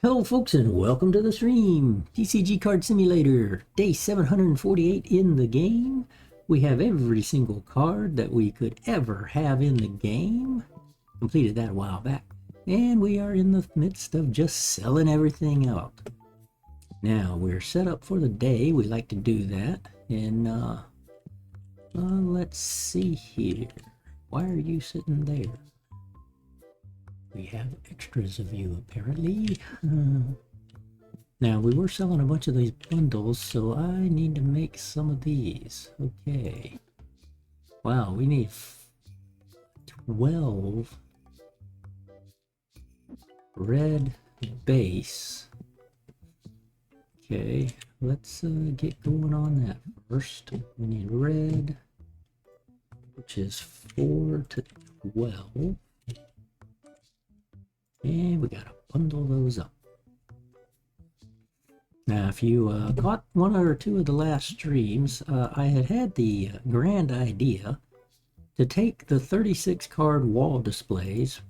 Hello folks and welcome to the stream. TCG Card Simulator, day 748 in the game. We have every single card that we could ever have in the game. Completed that a while back. And we are in the midst of just selling everything out. Now we're set up for the day. We like to do that. And let's see here. Why are you sitting there? We have extras of you, apparently. Now, we were selling a bunch of these bundles, so I need to make some of these. Okay. Wow, we need 12 red base. Okay, let's get going on that first. We need red, which is 4 to 12. And we gotta bundle those up. Now, if you caught one or two of the last streams, I had the grand idea to take the 36 card wall displays,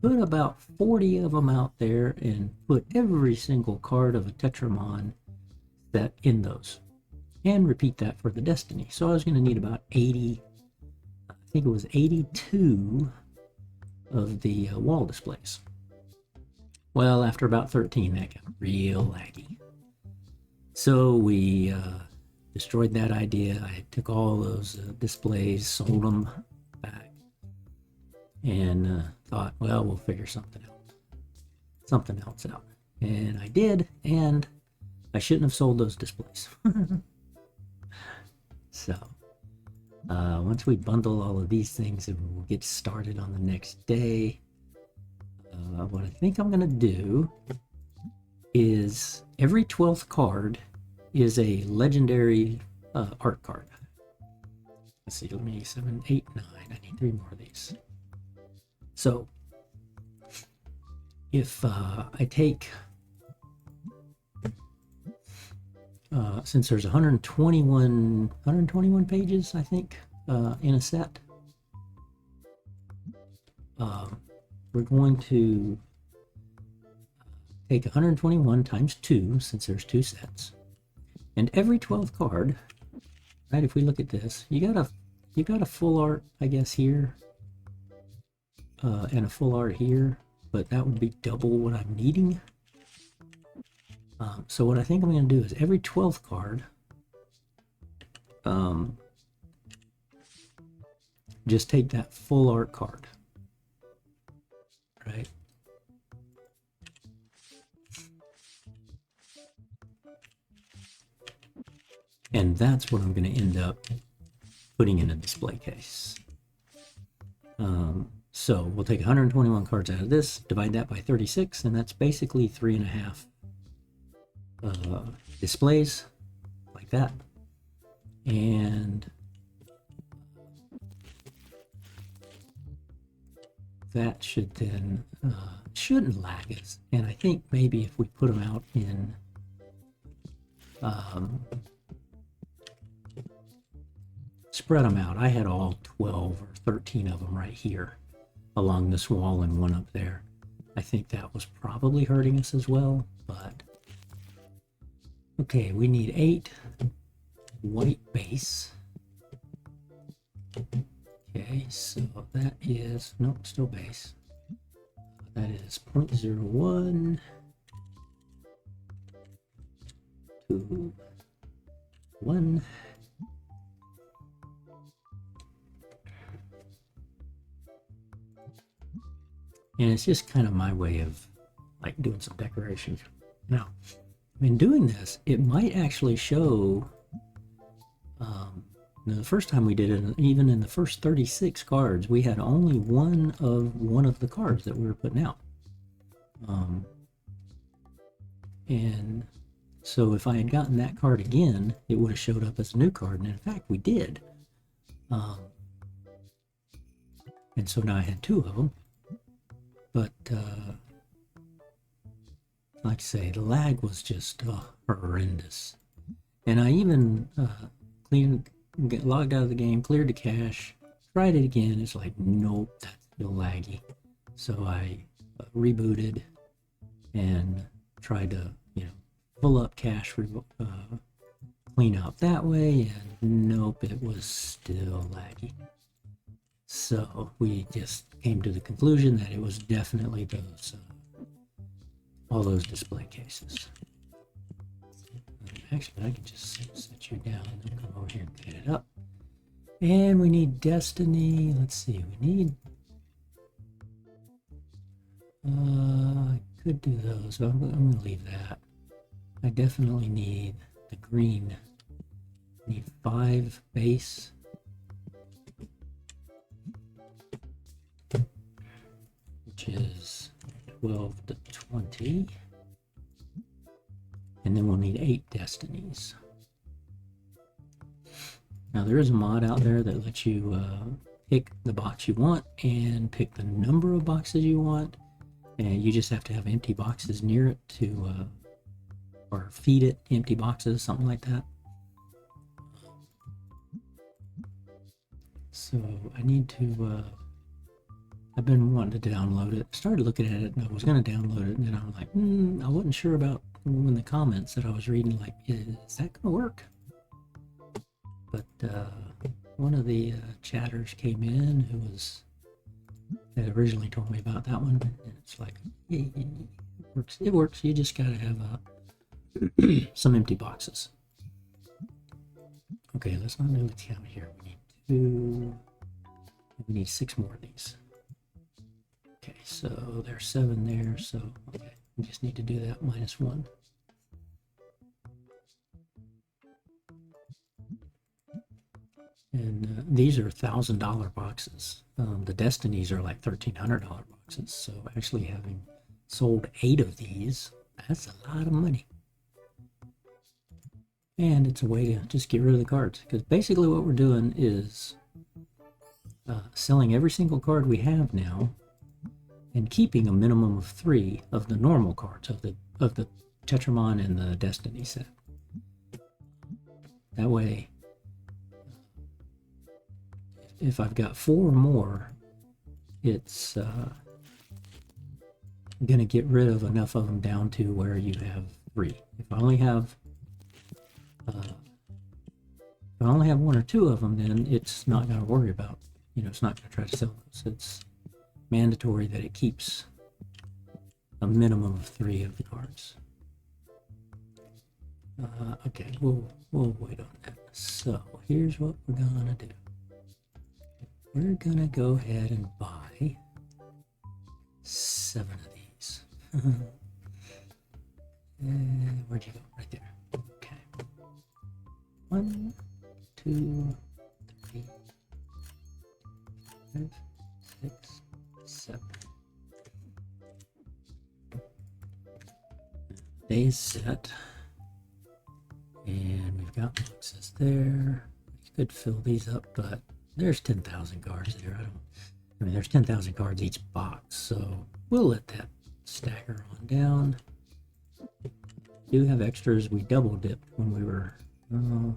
put about 40 of them out there, and put every single card of a Tetramon set in those. And repeat that for the Destiny. So I was going to need about 80, I think it was 82 of the wall displays. Well, after about 13, that got real laggy. So we destroyed that idea. I took all those displays, sold them back, and thought, well, we'll figure something else out. And I did, and I shouldn't have sold those displays. So once we bundle all of these things, and we'll get started on the next day. What I think I'm going to do is every 12th card is a legendary art card. Let's see, let me 7, 8, 9. I need 3 more of these. So if I take, since there's 121 pages, I think, in a set, we're going to take 121 times 2, since there's 2 sets. And every 12th card, right, if we look at this, you got a full art, I guess, here, and a full art here, but that would be double what I'm needing. So what I think I'm going to do is every 12th card, just take that full art card. Right. And that's what I'm going to end up putting in a display case. So we'll take 121 cards out of this, divide that by 36, and that's basically 3.5 displays, like that. And that should then shouldn't lag us. And I think maybe if we put them out in spread them out. I had all 12 or 13 of them right here along this wall and one up there. I think that was probably hurting us as well, but okay, we need 8 white base. Okay, so that is, nope, still base. That is 0.01 to 1. And it's just kind of my way of like doing some decoration. Now, in doing this, it might actually show, the first time we did it, even in the first 36 cards, we had only one of the cards that we were putting out. And so if I had gotten that card again, it would have showed up as a new card. And in fact, we did. And so now I had 2 of them. But, like I say, the lag was just horrendous. And I even logged out of the game, cleared the cache, tried it again. It's like, nope, that's still laggy. So I rebooted and tried to, you know, pull up cache clean out that way, and nope, it was still laggy. So we just came to the conclusion that it was definitely those all those display cases. Actually, I can just set you down and then come over here and clean it up. And we need Destiny. Let's see, we need I could do those, but I'm going to leave that. I definitely need the green. I need 5 base. Which is 12 to 20. And then we'll need 8 destinies. Now there is a mod out there that lets you pick the box you want and pick the number of boxes you want. And you just have to have empty boxes near it to, or feed it empty boxes, something like that. So I need to, I've been wanting to download it. Started looking at it and I was going to download it, and then I was like, I wasn't sure about in the comments that I was reading, like, is that going to work? But one of the chatters came in who had originally told me about that one, and it's like, yeah, it works. It works. You just got to have some empty boxes. Okay, let's not do the count here. We need 6 more of these. Okay, so there's 7 there, so okay, we just need to do that -1. And these are $1,000 boxes. The Destinies are like $1,300 boxes, so actually having sold 8 of these, that's a lot of money. And it's a way to just get rid of the cards, because basically what we're doing is selling every single card we have now and keeping a minimum of 3 of the normal cards of the Tetramon and the Destiny set. That way, if I've got 4 or more, it's gonna get rid of enough of them down to where you have 3. If I only have 1 or 2 of them, then it's not going to worry about, it's not going to try to sell those. It's mandatory that it keeps a minimum of 3 of the cards. Okay, we'll wait on that. So here's what we're going to do. We're going to go ahead and buy 7 of these. Where'd you go? Right there. Okay. 1, 2, 3, 5, 6, 7. Days set. And we've got boxes there. We could fill these up, but there's 10,000 cards there. I mean, there's 10,000 cards each box, so we'll let that stagger on down. We do have extras. We double dipped when we were. Oh,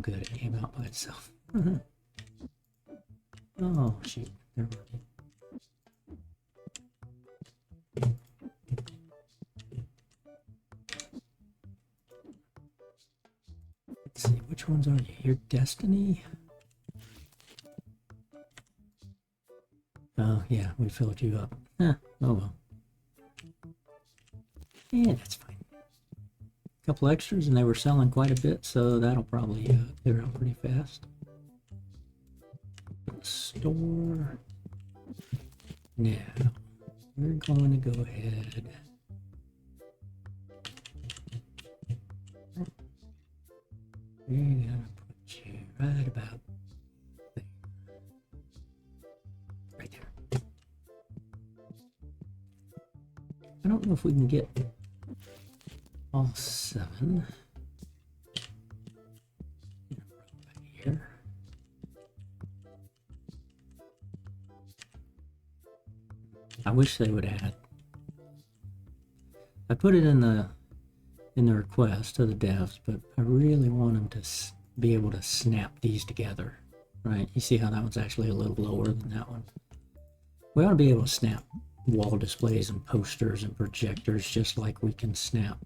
good. It came out by itself. Oh, shoot. They're working. Let's see. Which ones are you? Your Destiny? Oh, yeah. We filled you up. Oh, well. Yeah, that's fine. A couple extras, and they were selling quite a bit, so that'll probably clear out pretty fast. Store. Now, we're going to go ahead. We're going to put you right about there. Right there. I don't know if we can get all 7 right here. I wish they would add. I put it in the request to the devs, but I really want them to be able to snap these together. Right? You see how that one's actually a little lower than that one. We ought to be able to snap wall displays and posters and projectors just like we can snap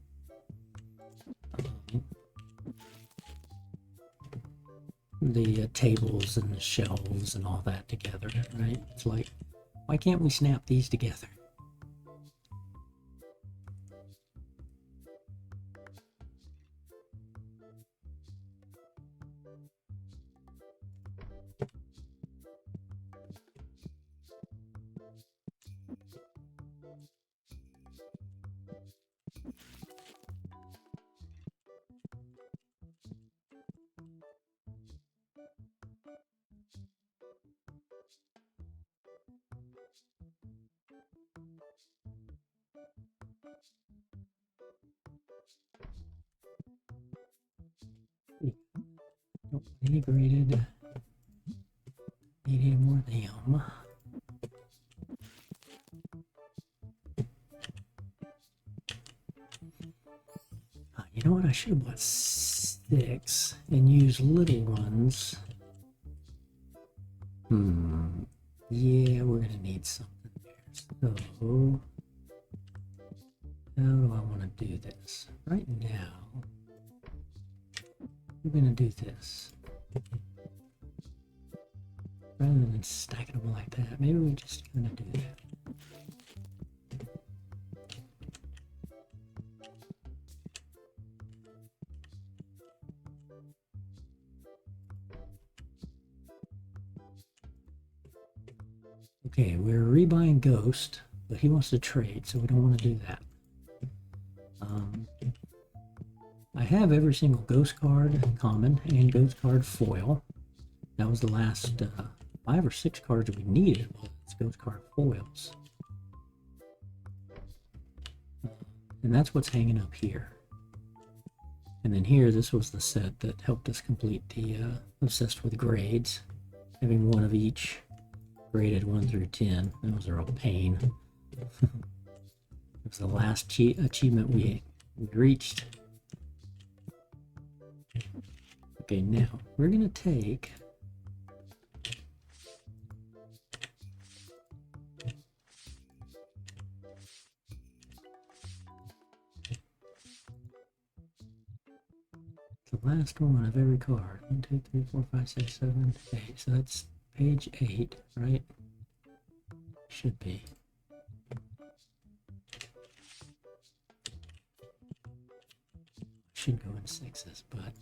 the tables and the shelves and all that together, right? It's like, why can't we snap these together? Integrated. Need any more of them. You know what? I should have bought 6 and used little ones. Yeah, we're gonna need something there. So, how do I want to do this? Right now, we're gonna do this. Rather than stacking them like that, maybe we just kind of do that. Okay, we're rebuying Ghost, but he wants to trade, so we don't want to do that. I have every single Ghost card common and Ghost card foil. That was the last 5 or 6 cards we needed was Ghost card foils. And that's what's hanging up here. And then here, this was the set that helped us complete the Obsessed with Grades, having one of each. Graded 1 through 10. Those are a pain. It was the last achievement we reached. Okay, now we're gonna take the last one of every card. 1, 2, 3, 4, 5, 6, 7, 8. So that's page 8, right? Should be. Should go in 6s, but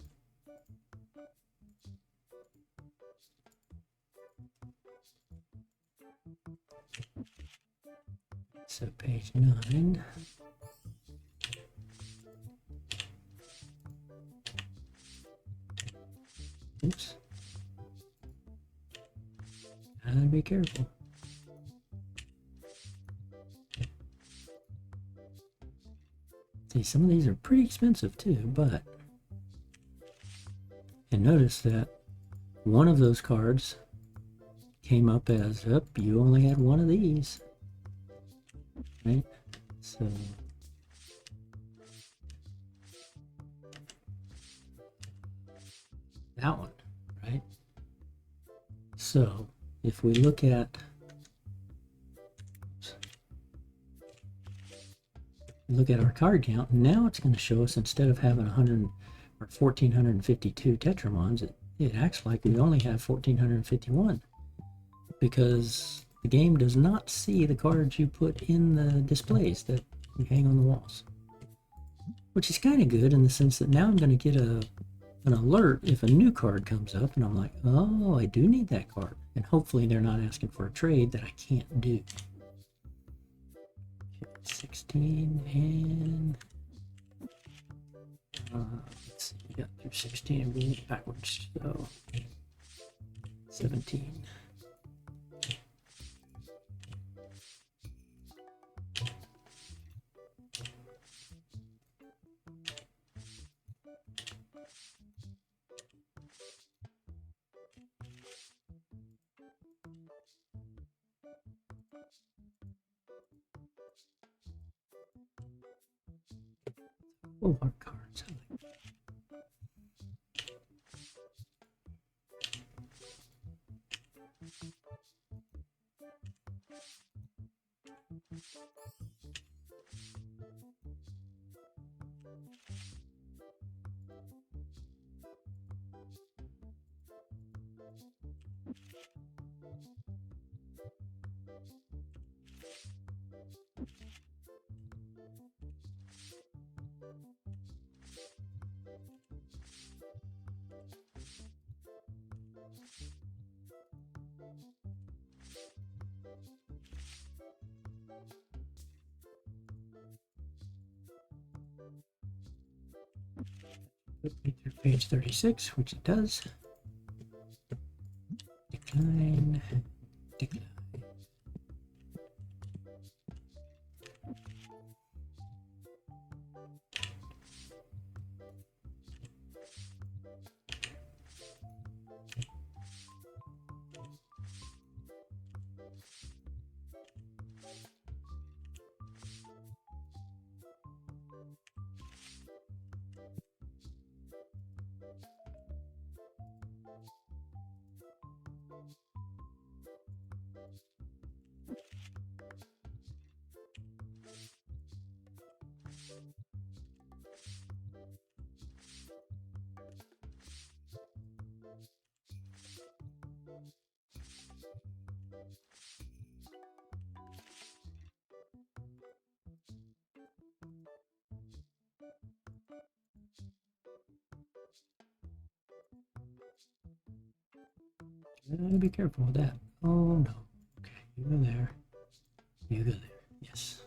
so page 9. Oops. Gotta be careful. See, some of these are pretty expensive too, but and notice that one of those cards came up as, oh, you only had one of these, right? So that one, right? So if we look at our card count, now it's going to show us, instead of having 100 or 1452 Tetramons, it acts like we only have 1451, because the game does not see the cards you put in the displays that you hang on the walls, which is kind of good in the sense that now I'm going to get an alert if a new card comes up, and I'm like, oh, I do need that card, and hopefully they're not asking for a trade that I can't do. 16 and let's see, we got through 16 and we went backwards, so 17. Full art cards. Put me through page 36, which it does. Decline, decline. Be careful with that. Oh no. Okay, you go there. You go there. Yes.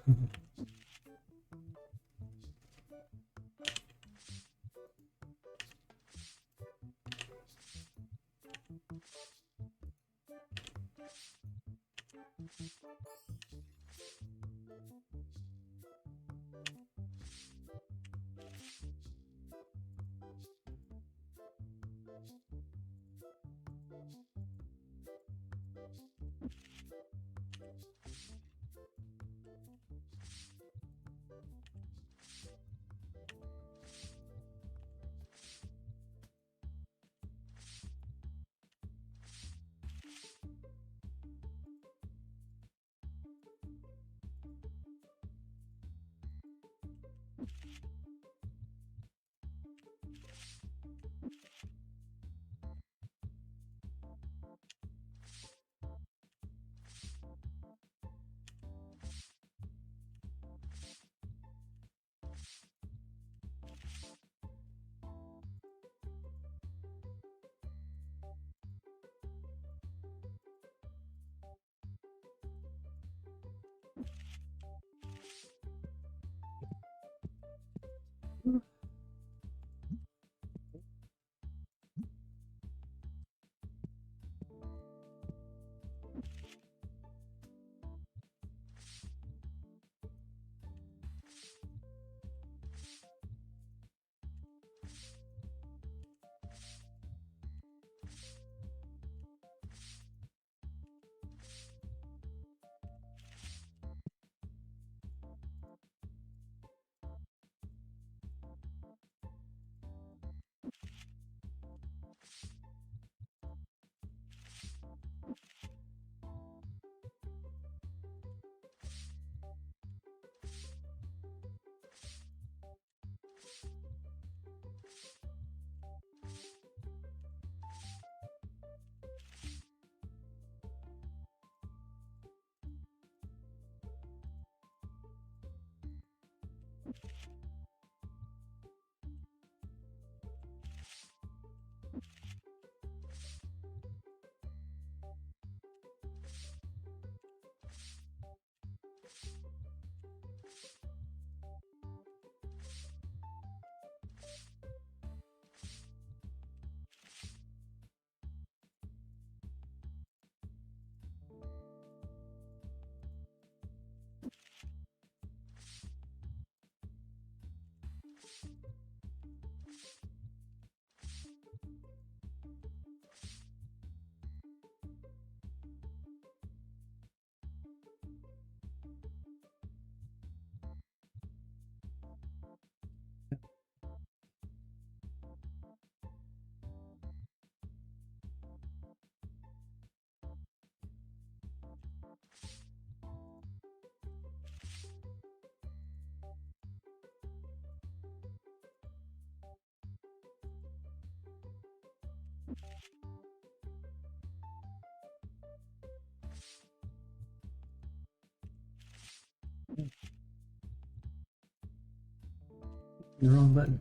The wrong button.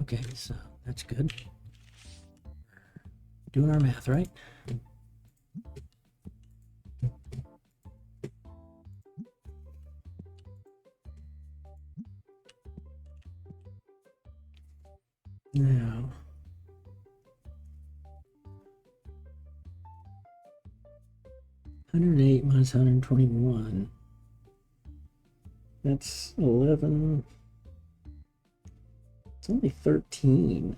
Okay, so that's good. Doing our math, right? Now, $108 minus $121. That's 11. It's only 13.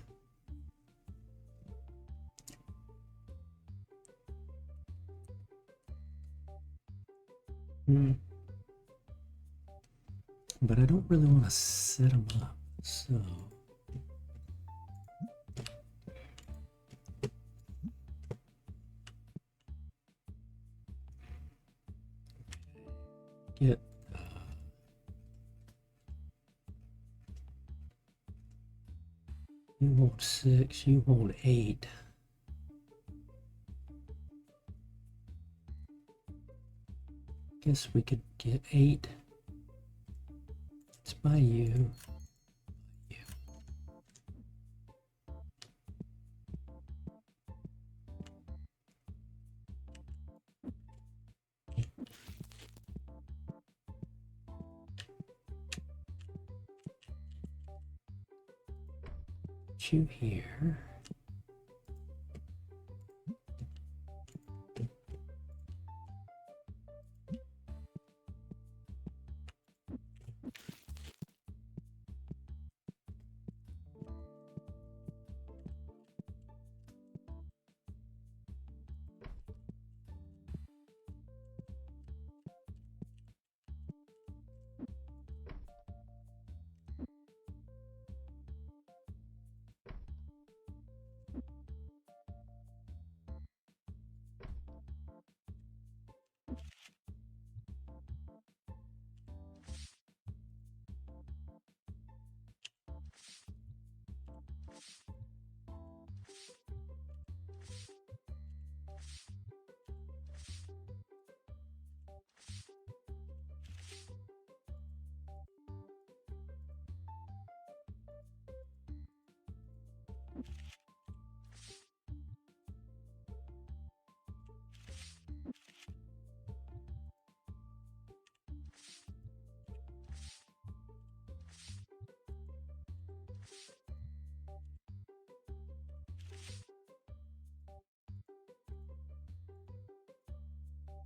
But I don't really want to set them up, so get you hold 6, you hold 8. Guess we could get 8. It's by you. You here.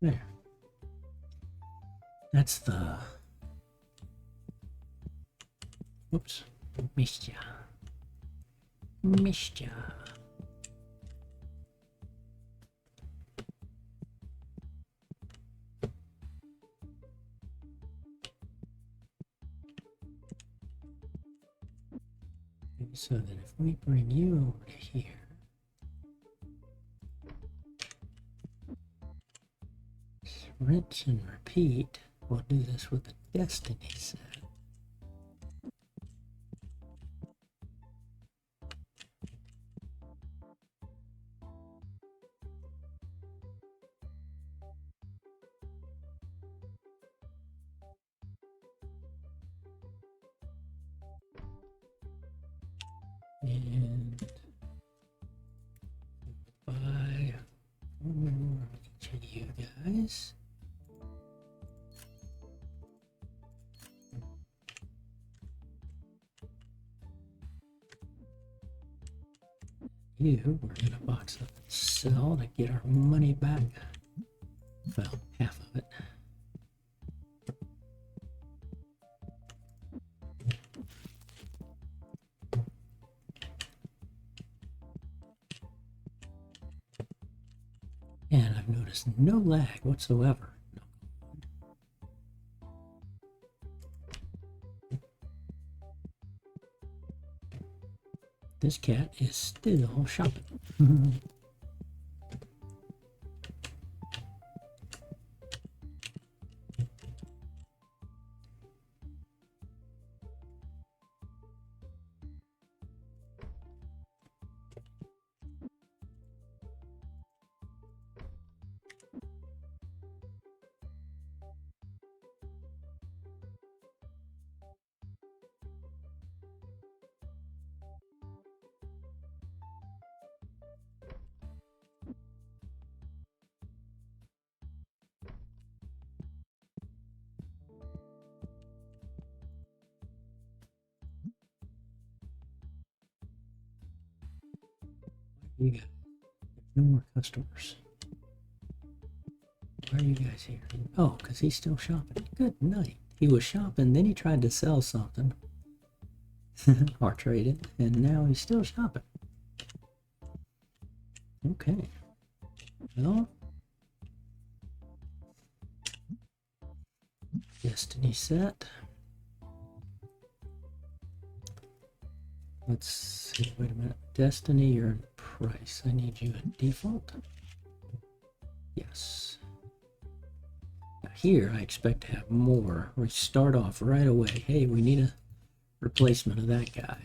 There. That's the. Whoops. Missed ya. Missed ya. So that if we bring you over to here, rinse and repeat, we'll do this with a destiny set. And buy each of you guys. You, we're gonna box up and sell to get our money back. Well, half of it. And I've noticed no lag whatsoever. This cat is still shopping. You go. No more customers. Why are you guys here? Oh, because he's still shopping. Good night. He was shopping, then he tried to sell something. Or trade it, and now he's still shopping. Okay. Well, Destiny set. Let's see. Wait a minute. Destiny, you're in price. I need you at default. Yes. Now here, I expect to have more. We start off right away. Hey, we need a replacement of that guy.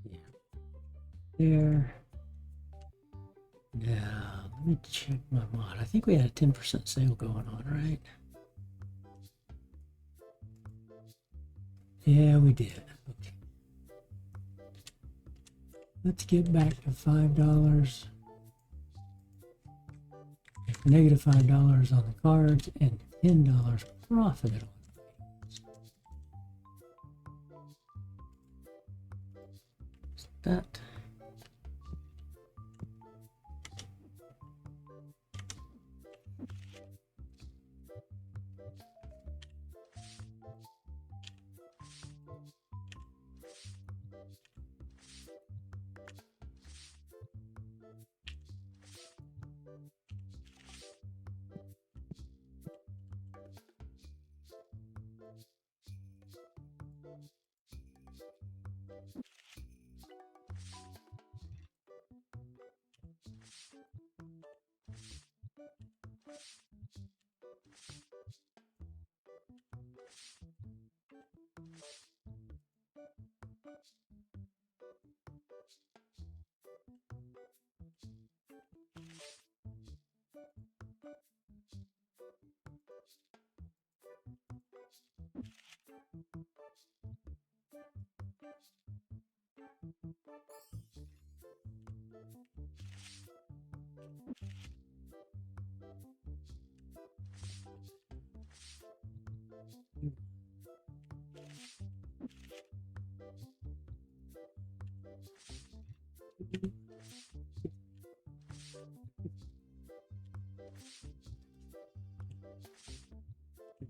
Yeah. There. Now, let me check my mod. I think we had a 10% sale going on, right? Yeah, we did. Okay. Let's get back to $5. Negative $5 on the cards and $10 profit on that.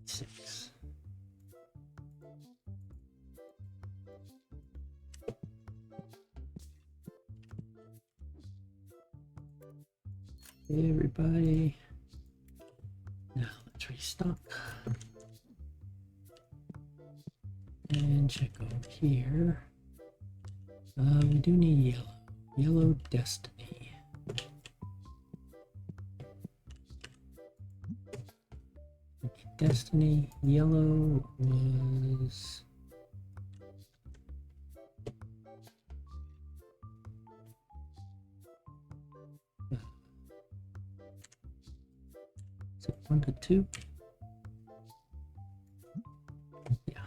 Six. Hey everybody. Now let's restock. And check over here. We do need yellow. Yellow Destiny. Okay, Destiny yellow was is it 1 to 2? Yeah.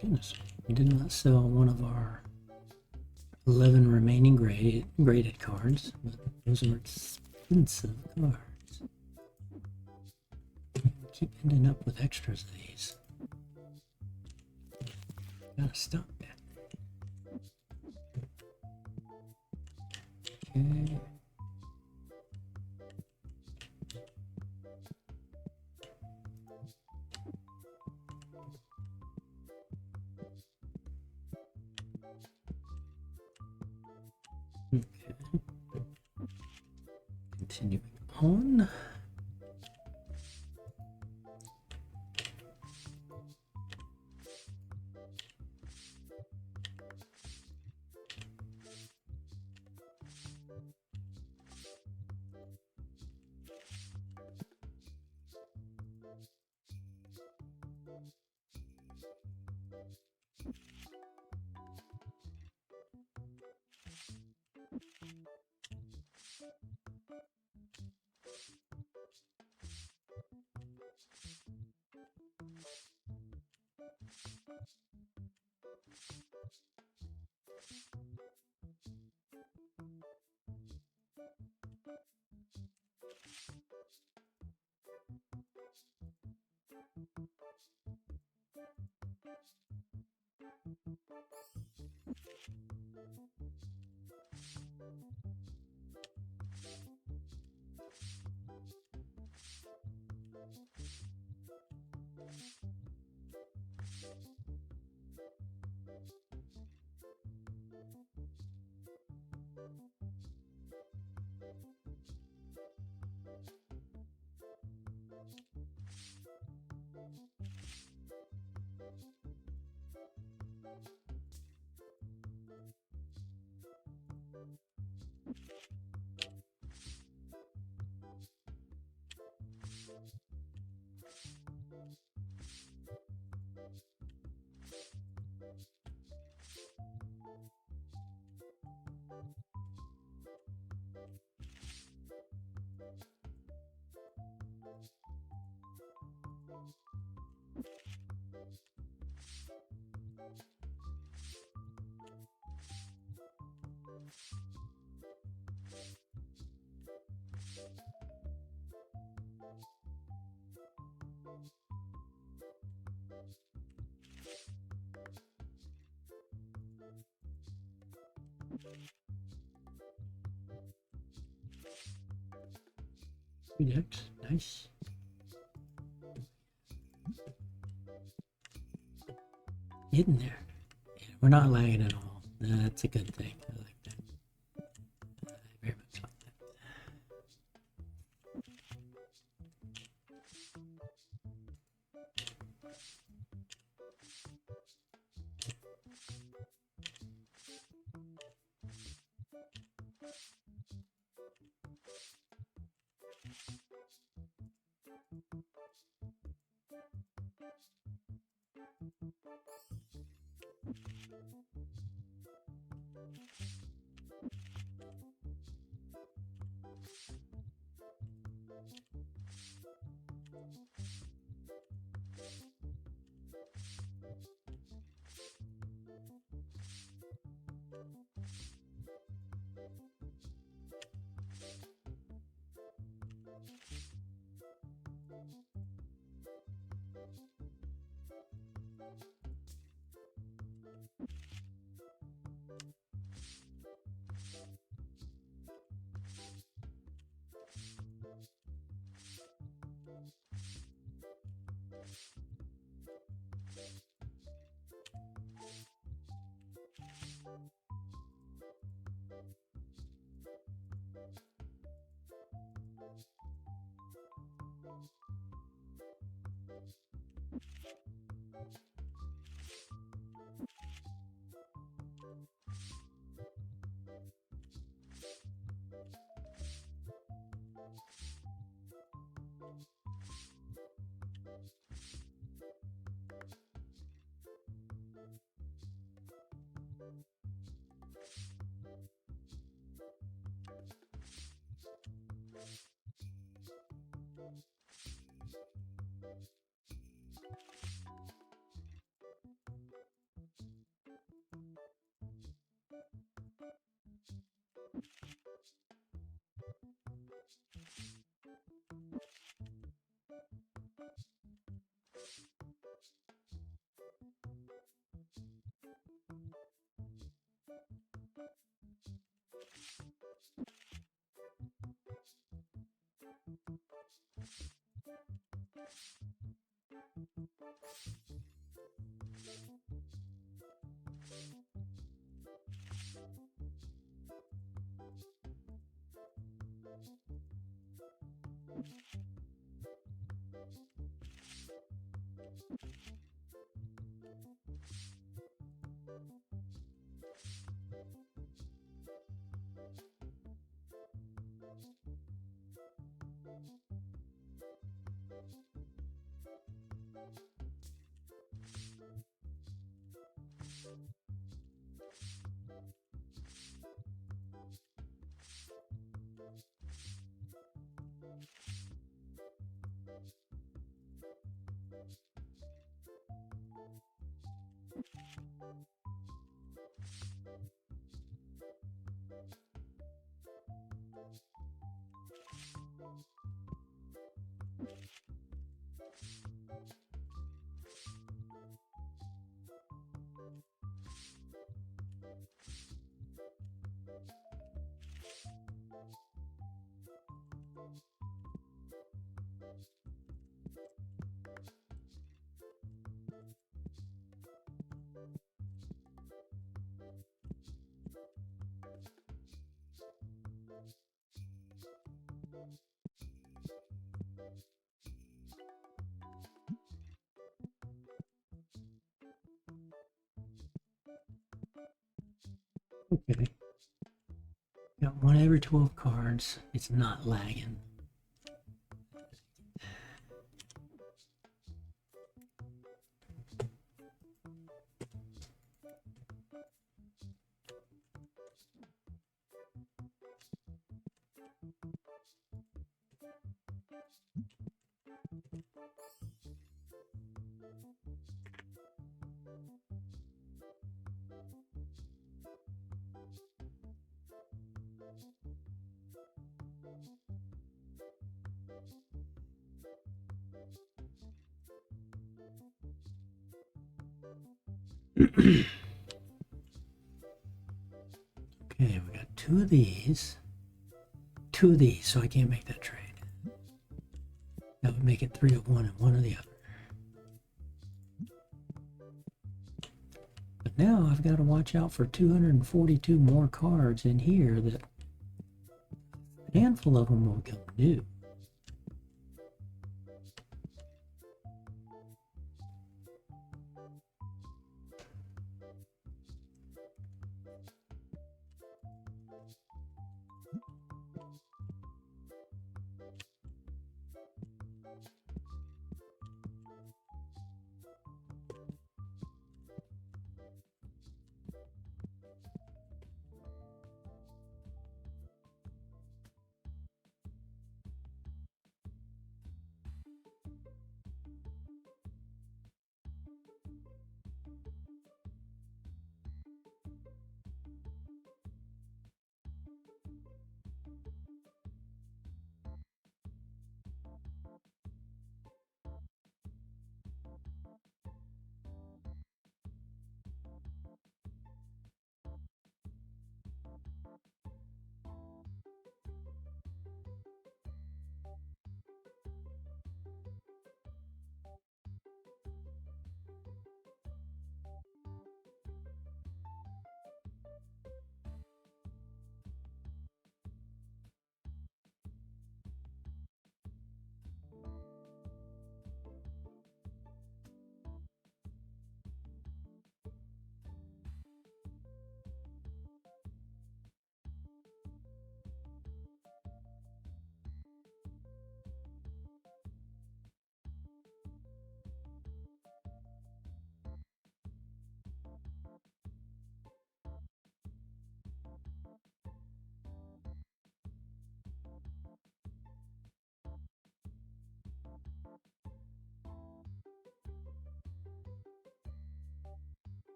Goodness, we did not sell one of our 11 remaining graded cards, but those are expensive cards. Keep ending up with extras of these. Gotta stop that. Okay. Okay. Continuing on. Next, nice. Getting there. Yeah, we're not lagging at all. That's a good thing. I like that. I very much like that. Okay. Got one every 12 cards. It's not lagging. Okay, we got two of these, so I can't make that trade. That would make it 3 of one and 1 of the other. But now I've got to watch out for 242 more cards in here that a handful of them will come due.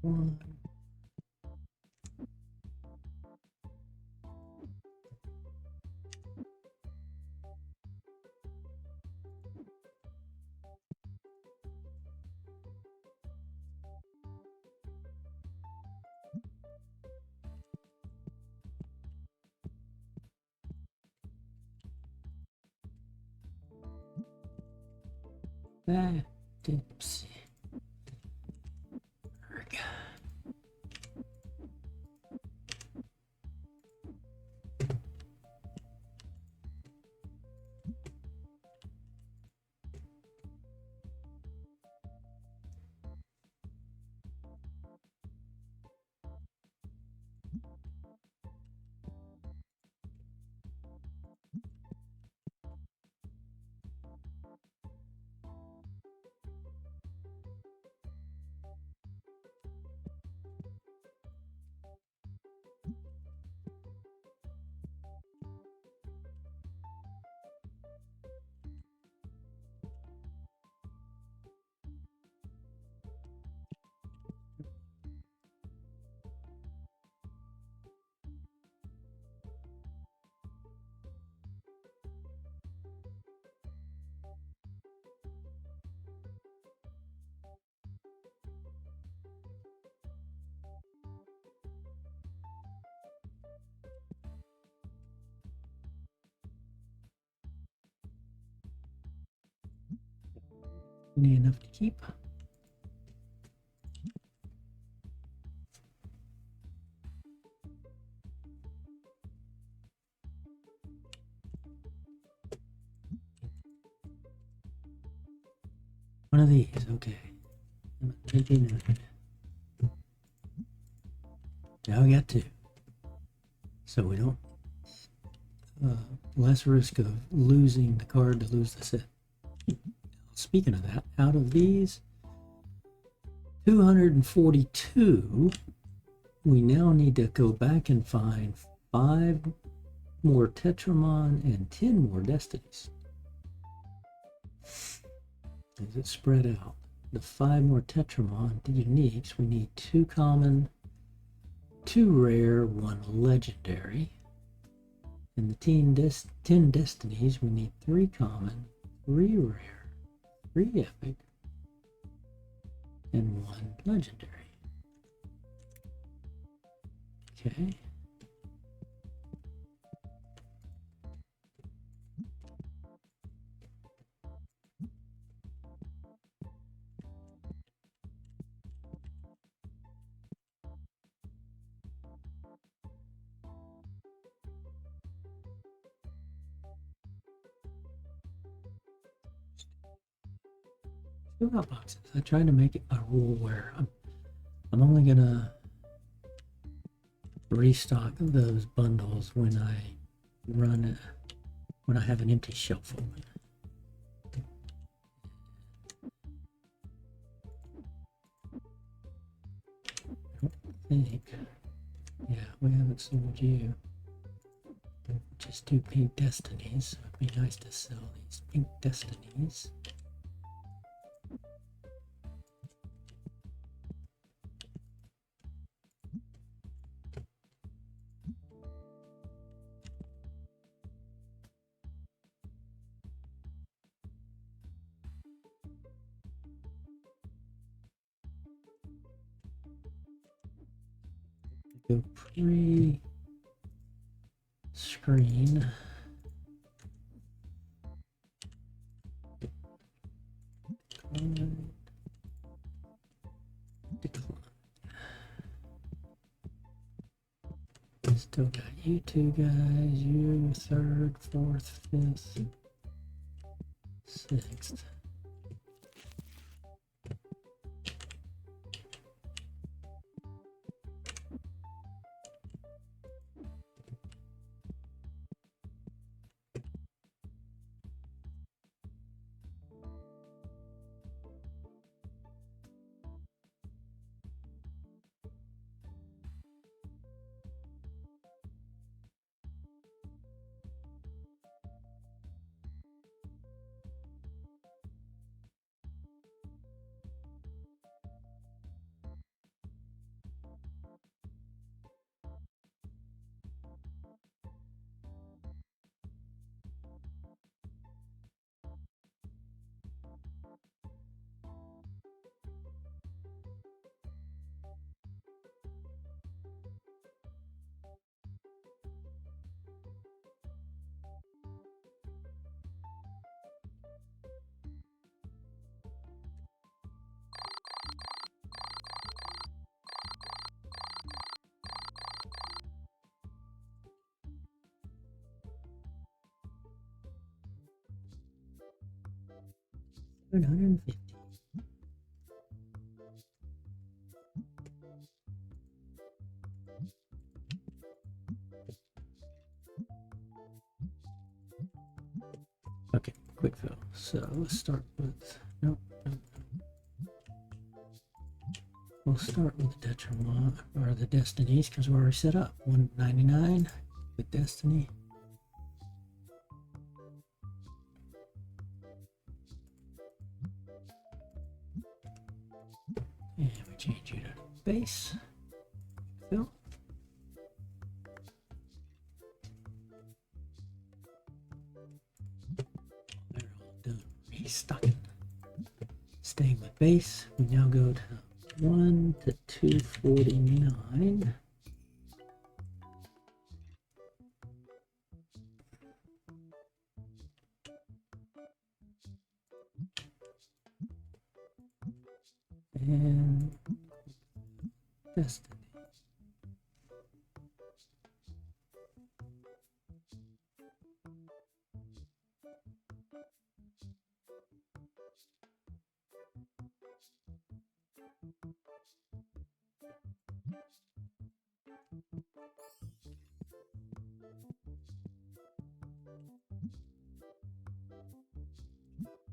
One. Back tips. There we go. Plenty enough to keep. One of these, okay. I'm taking it. Now we got two. So we don't less risk of losing the card to lose the set. Speaking of that, out of these 242, we now need to go back and find 5 more Tetramon and 10 more Destinies. Is it spread out? The 5 more Tetramon, the uniques, we need 2 common, 2 rare, 1 legendary. And the 10 Destinies, we need 3 common, 3 rare, 3 epic, and 1 legendary. Okay. Still got boxes. I tried to make it a rule where I'm only gonna restock those bundles when I have an empty shelf open. I don't think. Yeah, we haven't sold you. Just 2 pink destinies. So it'd be nice to sell these pink destinies. Go pre-screen. Decline. Still got you 2 guys, you 3rd, 4th, 5th, 6th. 150. Okay, quick fill. So let's start with nope. We'll start with the detriment or the destinies because we're already set up. 199 with destiny. And we change you to base. Fill. They're all done restocking. Staying with base, we now go to 1 to 249. And destiny.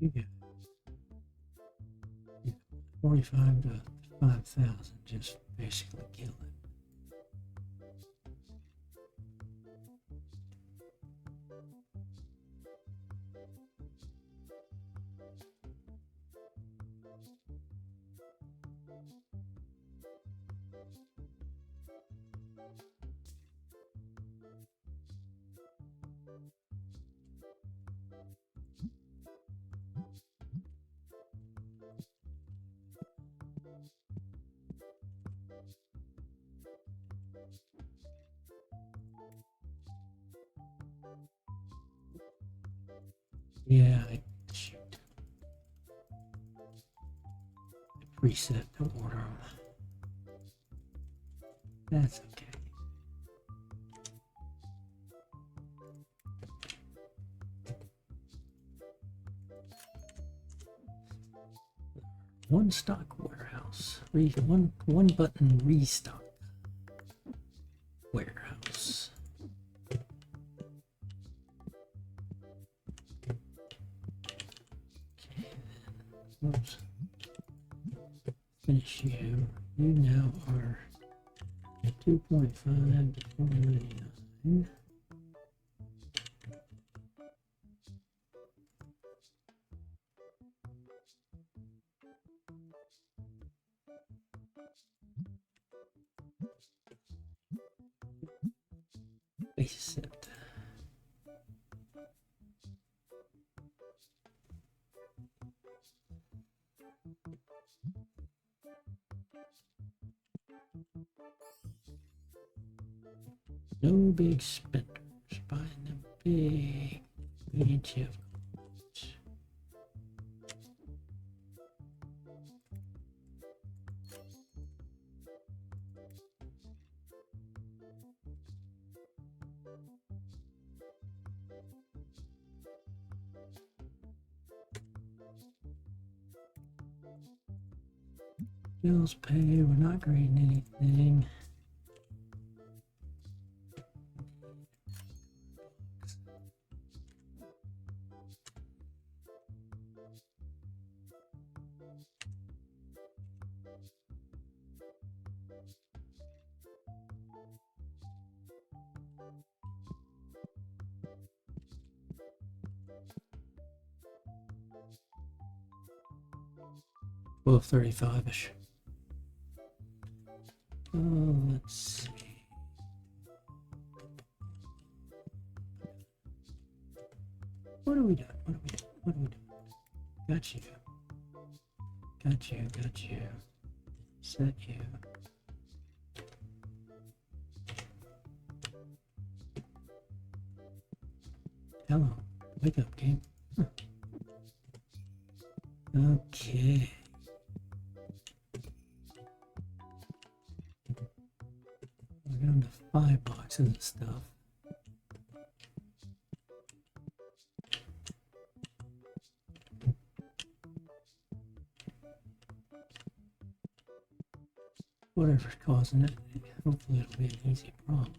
You get 45 to 5,000, just basically kill it. Yeah, shoot. Reset the order. That's okay. One stock warehouse. One button restock warehouse. Okay, then, oops. Finish you. You now are 2.5 to 499. Base set. No big spenders. Buying them big chip. Bills paid. We're not grading anything. Well, 35-ish. Let's see. What are we doing? What are we doing? What are we doing? Got you. Got you. Got you. Set you. Hello. Wake up, game. Huh. Okay. We're down to 5 boxes of stuff. whatever's causing it. Hopefully it'll be an easy problem.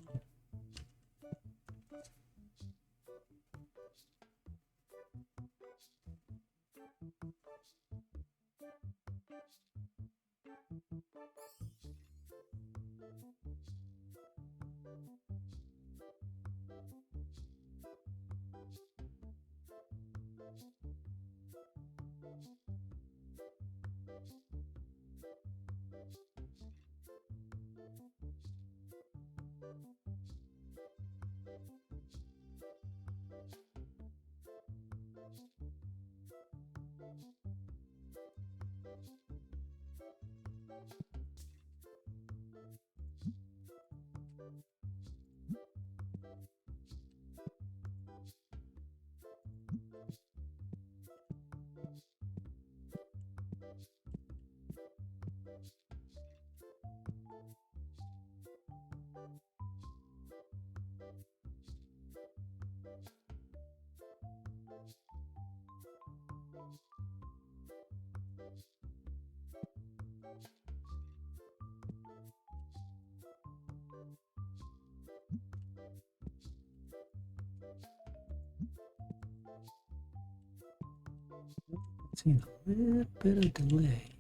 Seen a little bit of delay,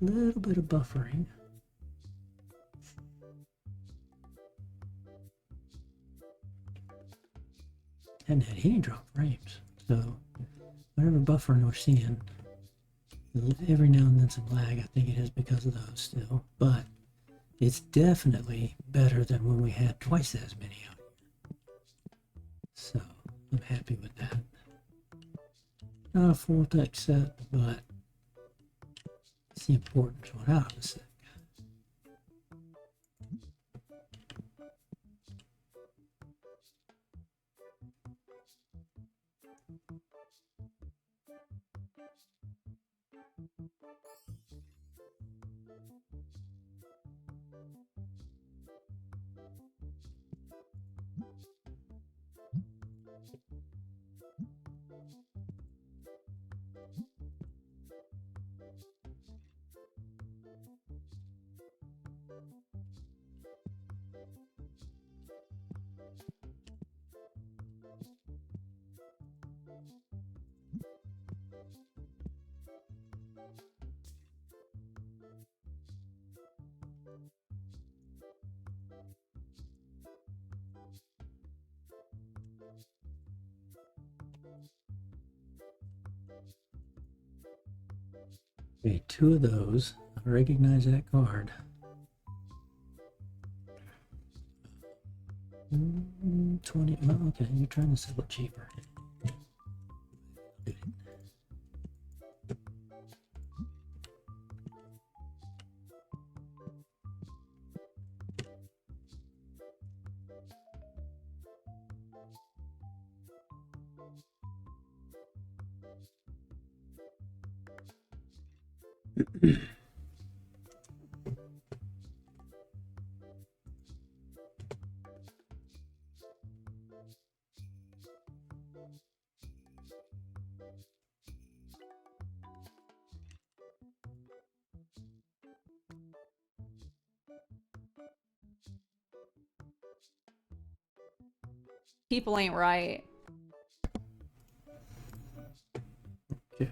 a little bit of buffering. And that he dropped frames, so whatever buffering we're seeing, every now and then some lag. I think it is because of those still, but it's definitely better than when we had twice as many out here. So I'm happy with that. Not a full deck set, but it's the important one out of the set. Okay, two of those. I recognize that card. 20. Well, okay, you're trying to sell it cheaper. People ain't right. Okay.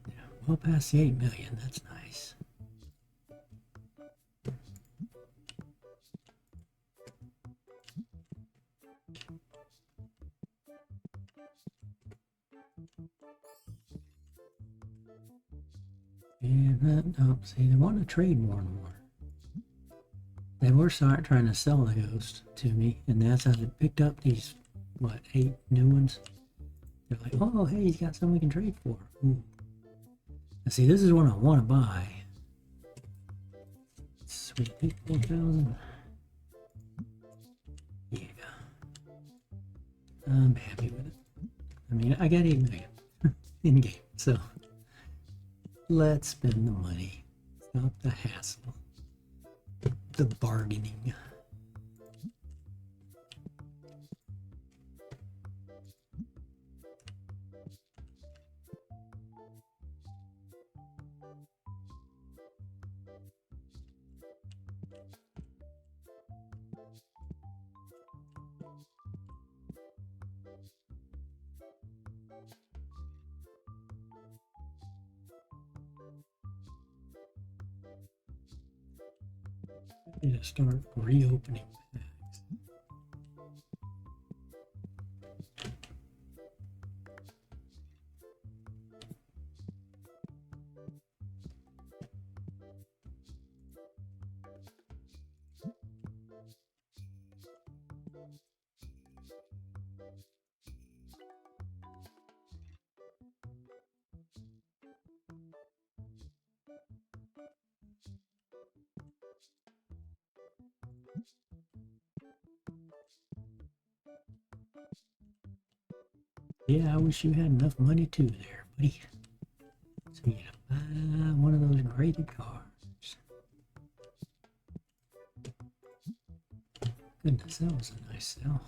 Yeah, well past the 8 million. That's nice. And no, see, they want to trade more and more. They were trying to sell the ghost to me, and that's how they picked up these, what, 8 new ones? They're like, oh, hey, he's got some we can trade for. Ooh. Now, see, this is one I want to buy. Sweet, 4,000. Yeah. I'm happy with it. I mean, I got 8 million in game, so let's spend the money. Stop the hassle. The bargaining. to start reopening packs. Yeah, I wish you had enough money too there, buddy. So you buy one of those graded cards. Goodness, that was a nice sell.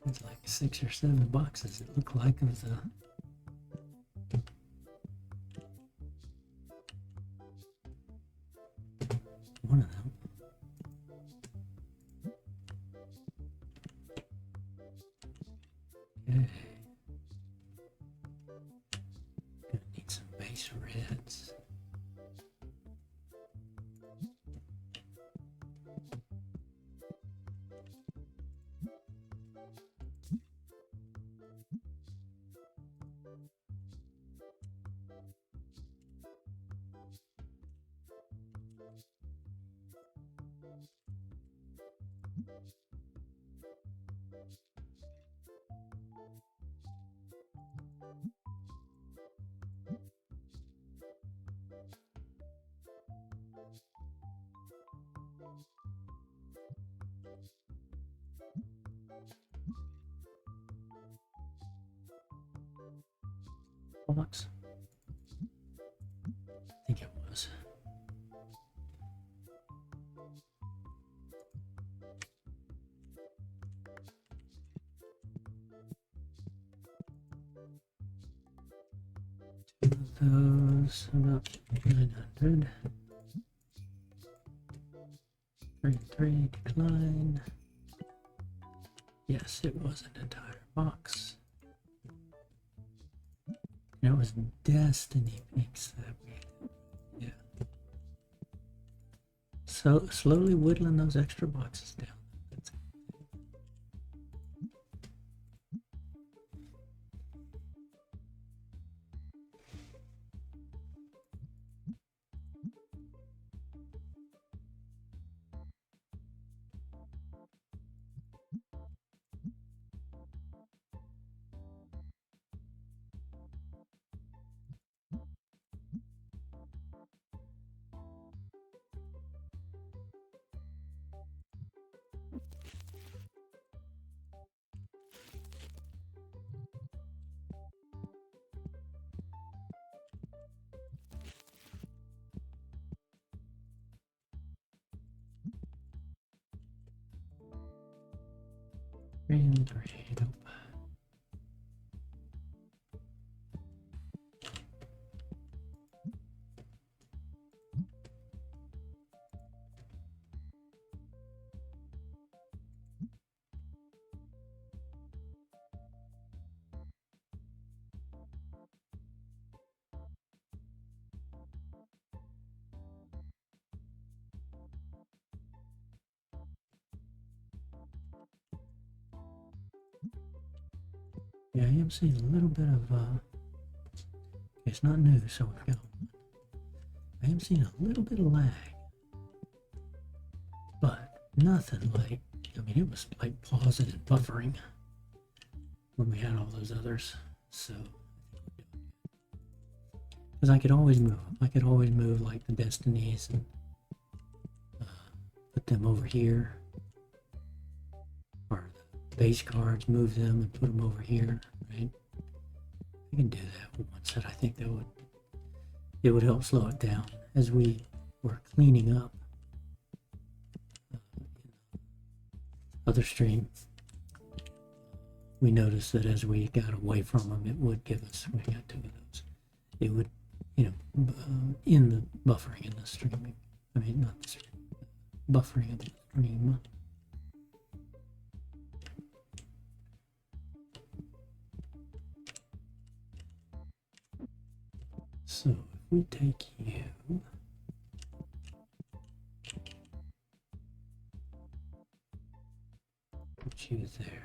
It's like 6 or 7 boxes. It looked like it was a one of them. Okay. Gonna need some base reds. Box. I think it was. Two of those, about 900. 3 decline. Yes, it was an entire box. And it was Destiny Mix that we had. Yeah. So slowly whittling those extra boxes down. That's it. And 3. Nope. Yeah, I am seeing a little bit of, it's not new, so we've got one. I am seeing a little bit of lag, but nothing like, I mean, it was like pausing and buffering when we had all those others, so. Because I could always move them. I could always move like the Destinies and put them over here. Or the base cards, move them and put them over here, right? I can do that once, and I think that would help slow it down. As we were cleaning up other stream, we noticed that as we got away from them, it would give us, we got 2 of those, it would, you know, in the buffering in the streaming, I mean, not the stream, buffering of the stream. So if we take you, Put you there.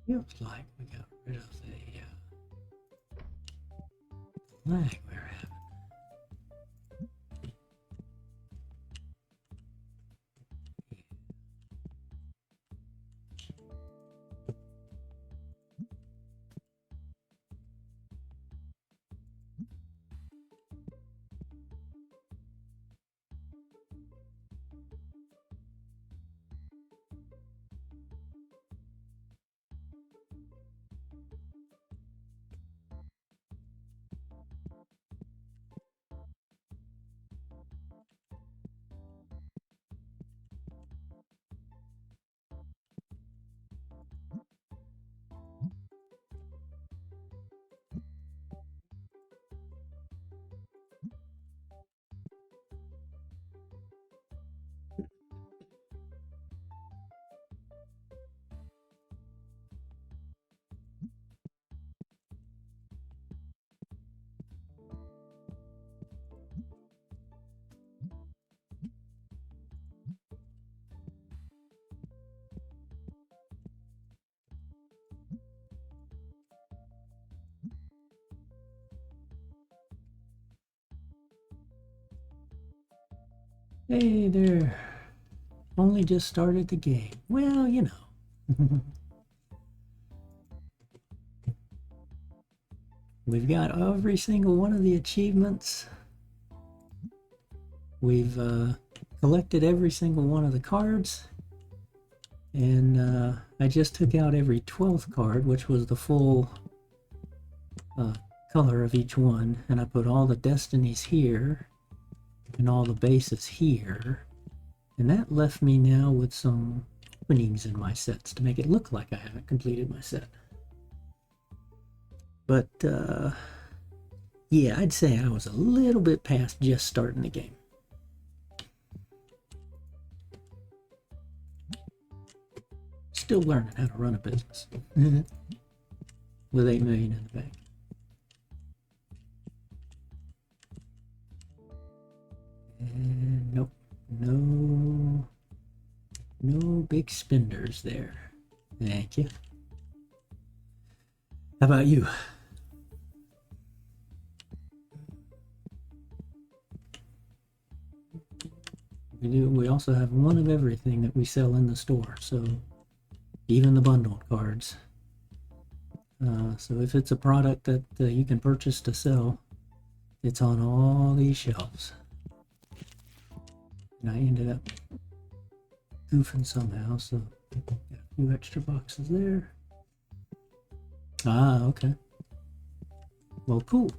Feels like we got rid of the lag we're having. Hey there. Only just started the game. Well, you know. We've got every single one of the achievements. We've collected every single one of the cards. And I just took out every 12th card, which was the full color of each one. And I put all the destinies here and all the bases here. And that left me now with some openings in my sets to make it look like I haven't completed my set. But yeah, I'd say I was a little bit past just starting the game. Still learning how to run a business with $8 million in the bank. And nope, no big spenders there. Thank you. How about you? We also have one of everything that we sell in the store, so even the bundled cards. So if it's a product that you can purchase to sell, it's on all these shelves. And I ended up goofing somehow, so got a few extra boxes there. Ah, okay. Well, cool.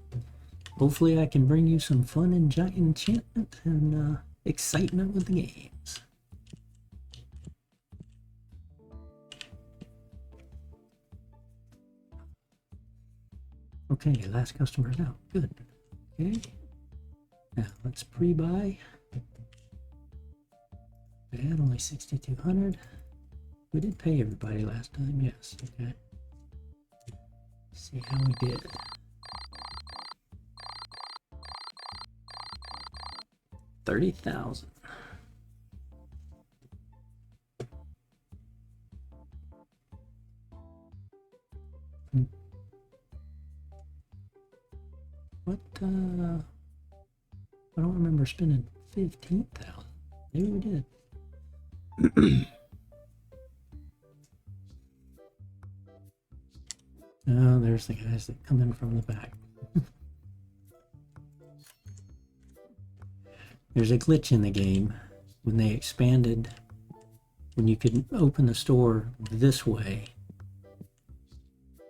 Hopefully I can bring you some fun and enchantment and excitement with the games. Okay, last customer's out. Good. Okay. Now let's pre-buy. Bad, only 6,200. We did pay everybody last time, yes. Okay. Let's see how we did. 30,000. What, I don't remember spending 15,000. Maybe we did. Oh, there's the guys that come in from the back. There's a glitch in the game when they expanded, when you could open the store this way.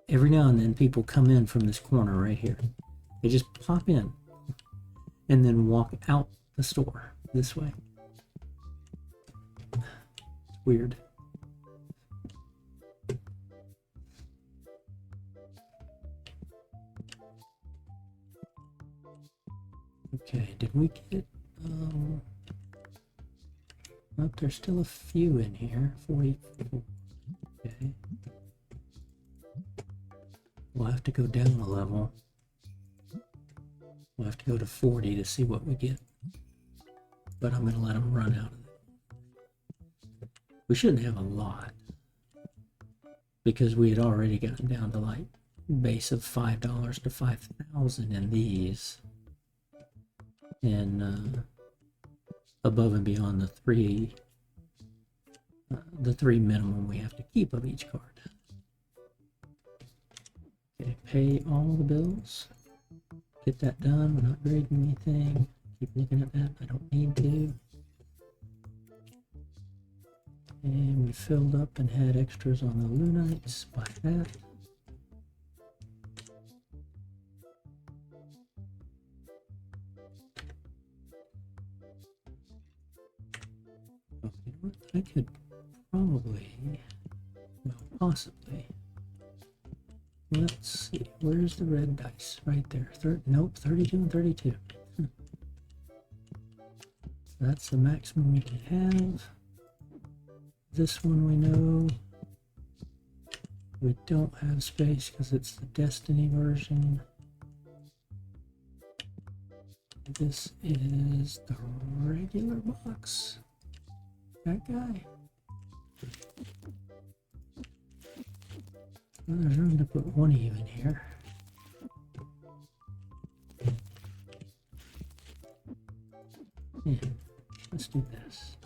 Every now and then people come in from this corner right here. They just pop in and then walk out the store this way. It's weird. Okay, did we get, oh, there's still a few in here. 44. Okay. We'll have to go down a level. We'll have to go to 40 to see what we get. But I'm going to let them run out of it. We shouldn't have a lot, because we had already gotten down to like base of $5 to 5,000 in these. And above and beyond the three minimum we have to keep of each card. Okay, pay all the bills. Get that done. We're not grading anything. Keep looking at that. I don't need to. And we filled up and had extras on the Lunites. Buy that. Oh, you know what? I could probably, well, possibly. Let's see. Where's the red dice? Right there. Nope, 32 and 32. That's the maximum we can have. This one we know. We don't have space because it's the Destiny version. This is the regular box. That guy. Well, there's room to put one even in here. Yeah, let's do this.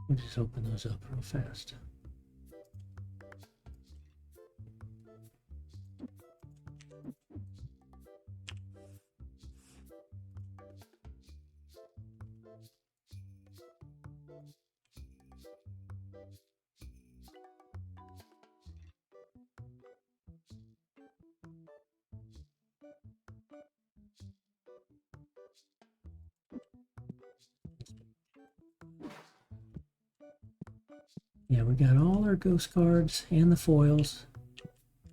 We'll just open those up real fast. Yeah, we got all our ghost cards and the foils.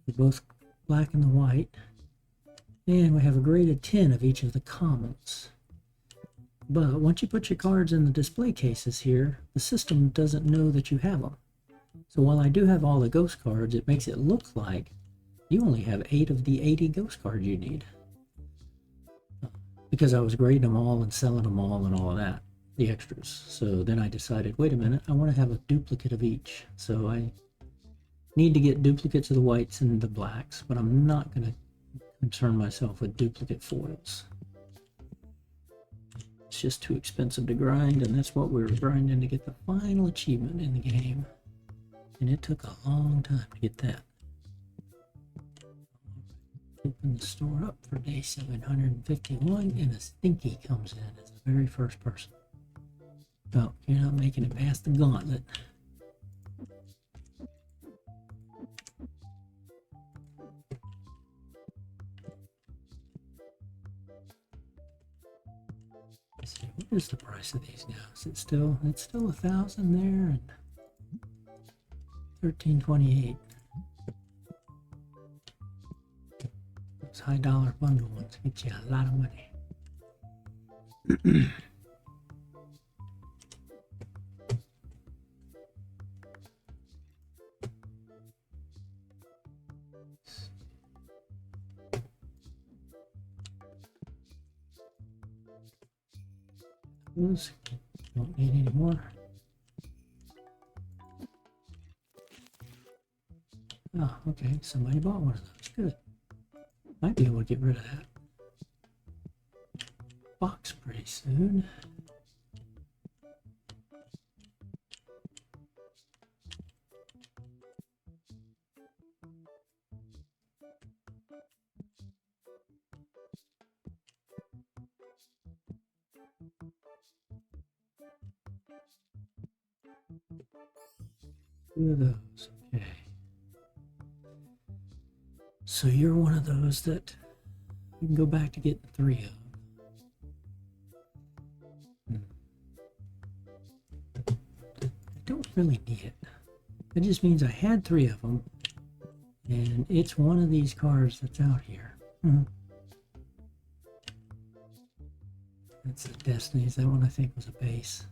They're both black and the white. And we have a graded 10 of each of the commons. But once you put your cards in the display cases here, the system doesn't know that you have them. So while I do have all the ghost cards, it makes it look like you only have 8 of the 80 ghost cards you need. Because I was grading them all and selling them all and all of that. The extras. So then I decided, wait a minute, I want to have a duplicate of each. So I need to get duplicates of the whites and the blacks, but I'm not going to concern myself with duplicate foils. It's just too expensive to grind, and that's what we were grinding to get the final achievement in the game. And it took a long time to get that. Open the store up for day 751, and a Stinky comes in as the very first person. Well, you're not making it past the gauntlet. Let's see, what is the price of these now? Is it still, it's still 1,000 there and 1328. Those high dollar bundle ones get you a lot of money. Those don't need any more. Oh, okay. Somebody bought one of those. Good. Might be able to get rid of that box pretty soon. Two of those. Okay. So you're one of those that we can go back to getting 3 of. I don't really need it. That just means I had 3 of them, and it's one of these cards that's out here. That's a Destinies. That one I think was a base.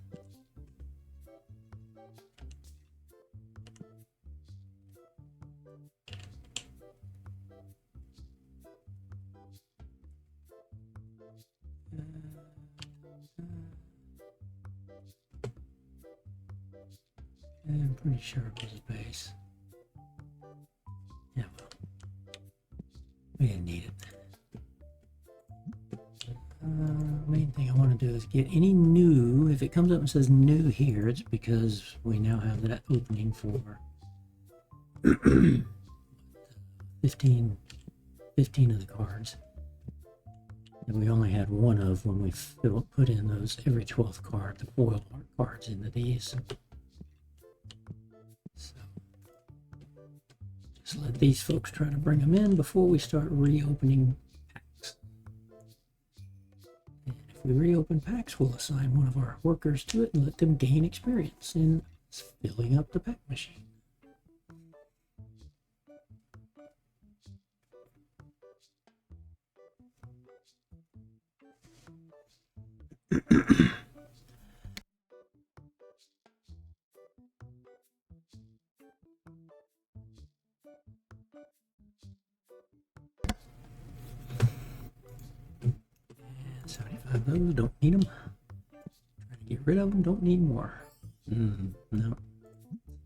I'm pretty sure it was a base. Yeah, well, we didn't need it. Main thing I want to do is get any new. If it comes up and says new here, it's because we now have that opening for 15 of the cards. And we only had one of when we put in those every 12th card, the foil art cards into these. So just let these folks try to bring them in before we start reopening packs. And if we reopen packs, we'll assign one of our workers to it and let them gain experience in filling up the pack machine. And 75 of those, don't need them. Trying to get rid of them, don't need more. No.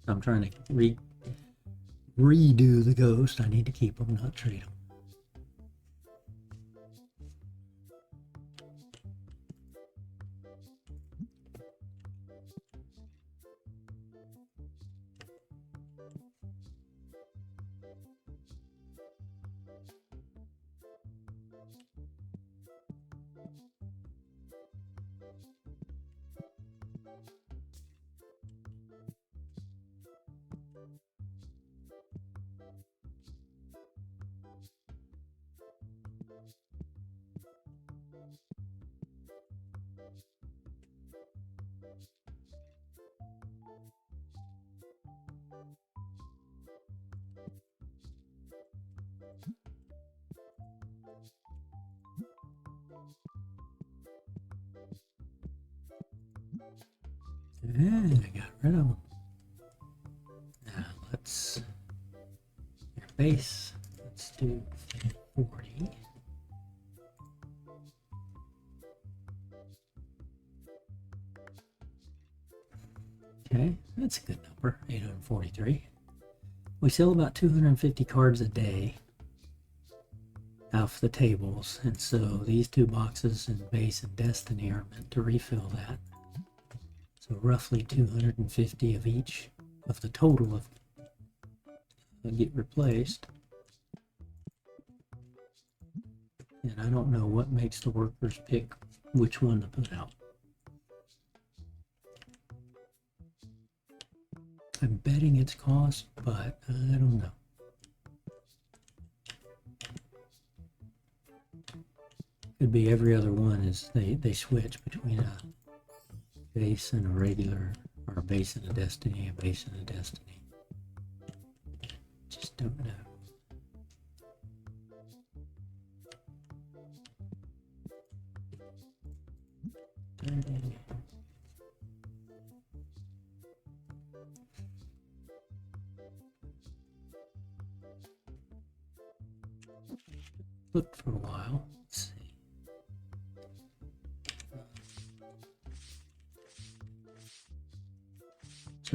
I'm trying to redo the ghost. I need to keep them, not trade them. And I got rid of them. Now let's your base. Let's do 40. Okay, that's a good number. 843. We sell about 250 cards a day off the tables, and so these 2 boxes in base and Destiny are meant to refill that. So roughly 250 of each of the total of get replaced. And I don't know what makes the workers pick which one to put out. I'm betting it's cost, but I don't know. Could be every other one is they switch between a base and a regular, or a base and a Destiny, a base and a Destiny. Just don't know. Looked for a while. Let's see.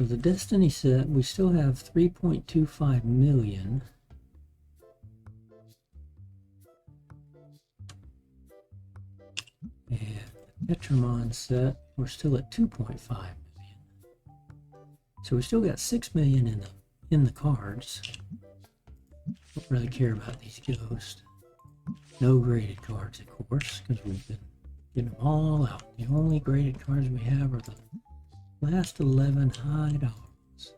So the Destiny set, we still have 3.25 million. And the Tetramon set, we're still at 2.5 million. So we still got 6 million in the cards. Don't really care about these ghosts. No graded cards, of course, because we've been getting them all out. The only graded cards we have are the last 11 high dollars.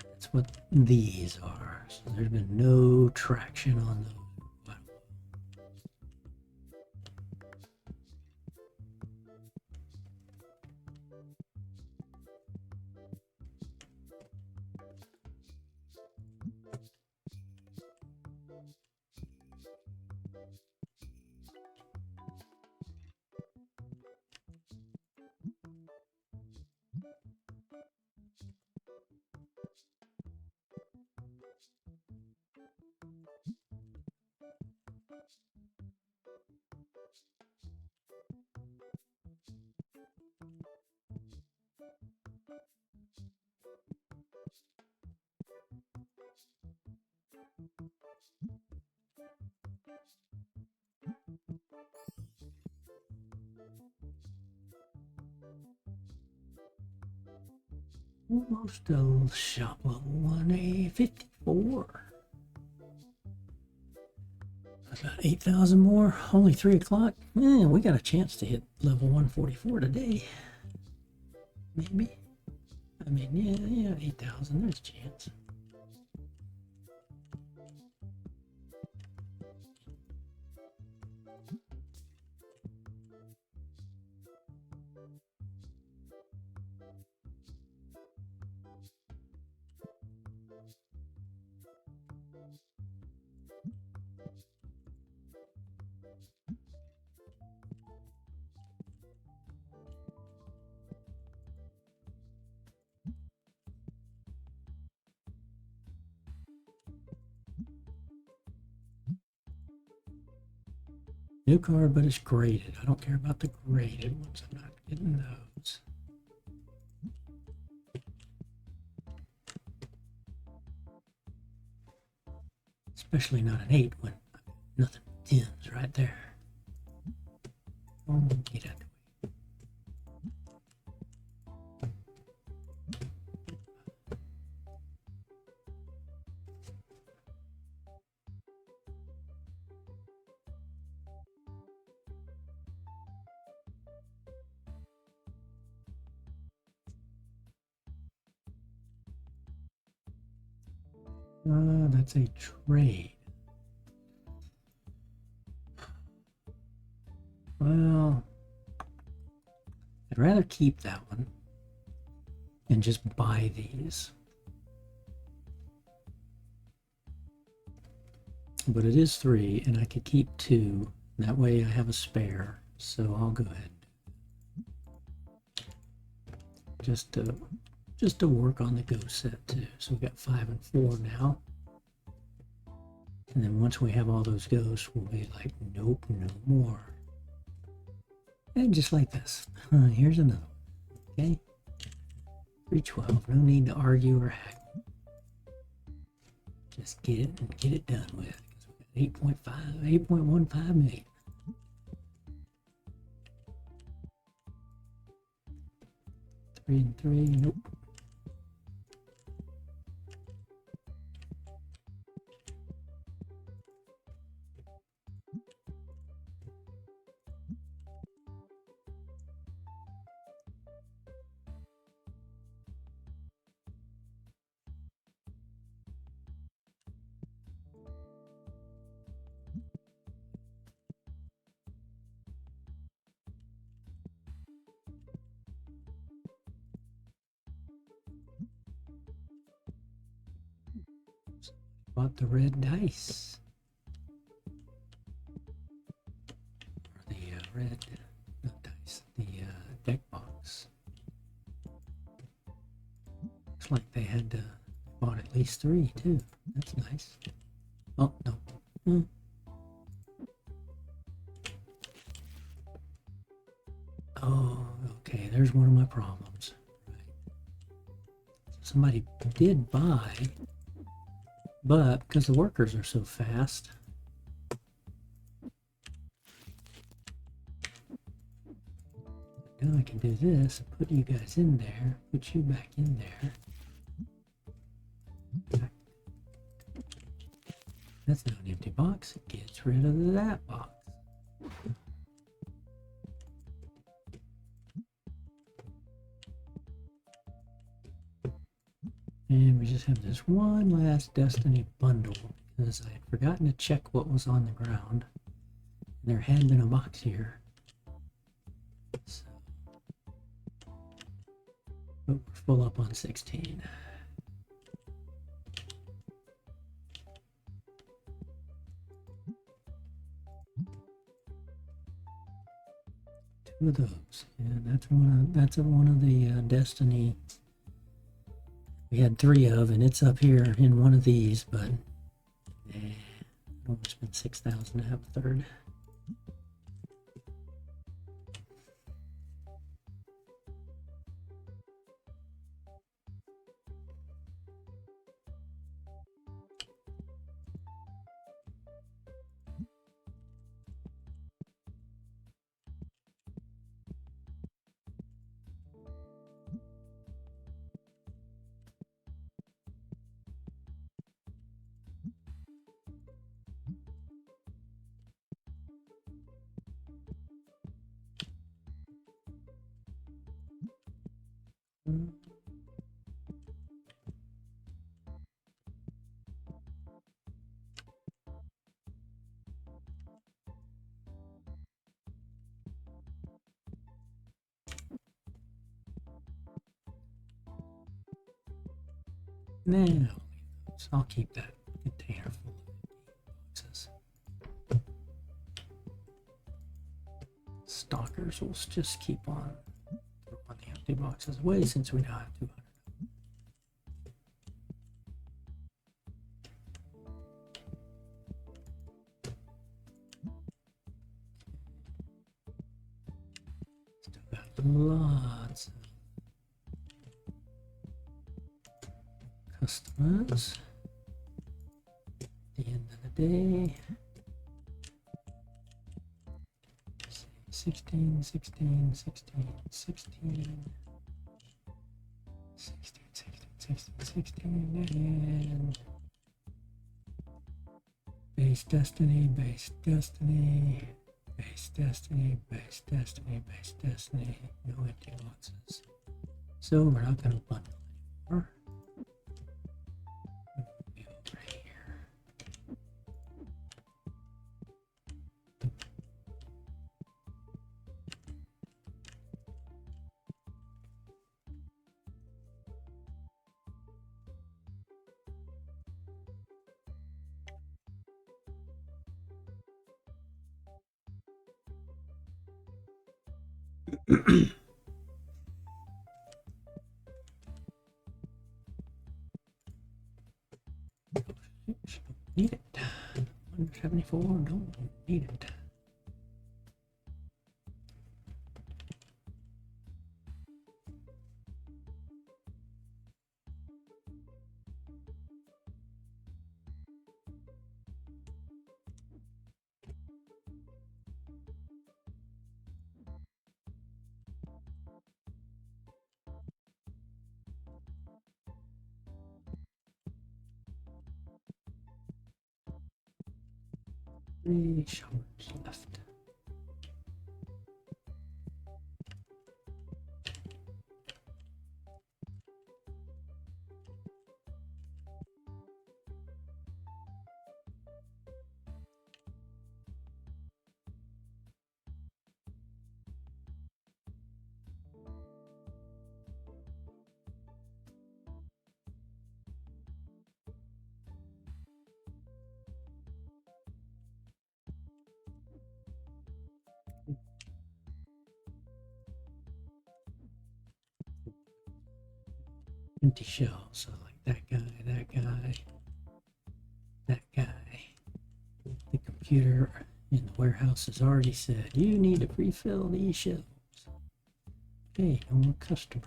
That's what these are. So there's been no traction on those. Almost a shop level 1A 54. About 8,000 more. Only 3 o'clock. We got a chance to hit level 144 today. Maybe. I mean, yeah, 8,000. There's a chance. New card, but it's graded. I don't care about the graded ones. I'm not getting those. Especially not an 8 when nothing but 10s right there. Oh, get out of the way. That's a trade. Well, I'd rather keep that one and just buy these. But it is 3, and I could keep 2. That way I have a spare. So I'll go ahead. Just to work on the ghost set too. So we've got 5 and 4 now. And then once we have all those ghosts, we'll be like, nope, no more. And just like this. Here's another one. Okay. 312. No need to argue or haggle. Just get it and get it done with. We got 8.15 million. Three and 3. Nope. Bought the red dice. Or the red, not dice, the deck box. Looks like they had bought at least 3 too. That's nice. Oh, no. Oh, okay, there's one of my problems somebody did buy, but because the workers are so fast, now I can do this, put you guys in there, put you back in there. That's not an empty box, it gets rid of that box. And we just have this one last Destiny bundle because I had forgotten to check what was on the ground. There had been a box here. So, but we're full up on 16. Two of those. And that's one of the Destiny we had 3 of, and it's up here in one of these, but I don't want to spend 6,000 to have a third. Now, so I'll keep that container full of boxes. Stalkers will just keep on the empty boxes away since we now have 200. Still got lots of customers. At the end of the day, 16, 16, 16, 16, 16, 16, 16, and base Destiny, base Destiny, base Destiny, base Destiny, base Destiny, no empty boxes. So we're not going to bundle anymore. Over here. Need it. 174, don't need it. Three showers left. Empty shells, so like that guy, that guy, that guy. The computer in the warehouse has already said, you need to refill these shelves. Okay, no more customers.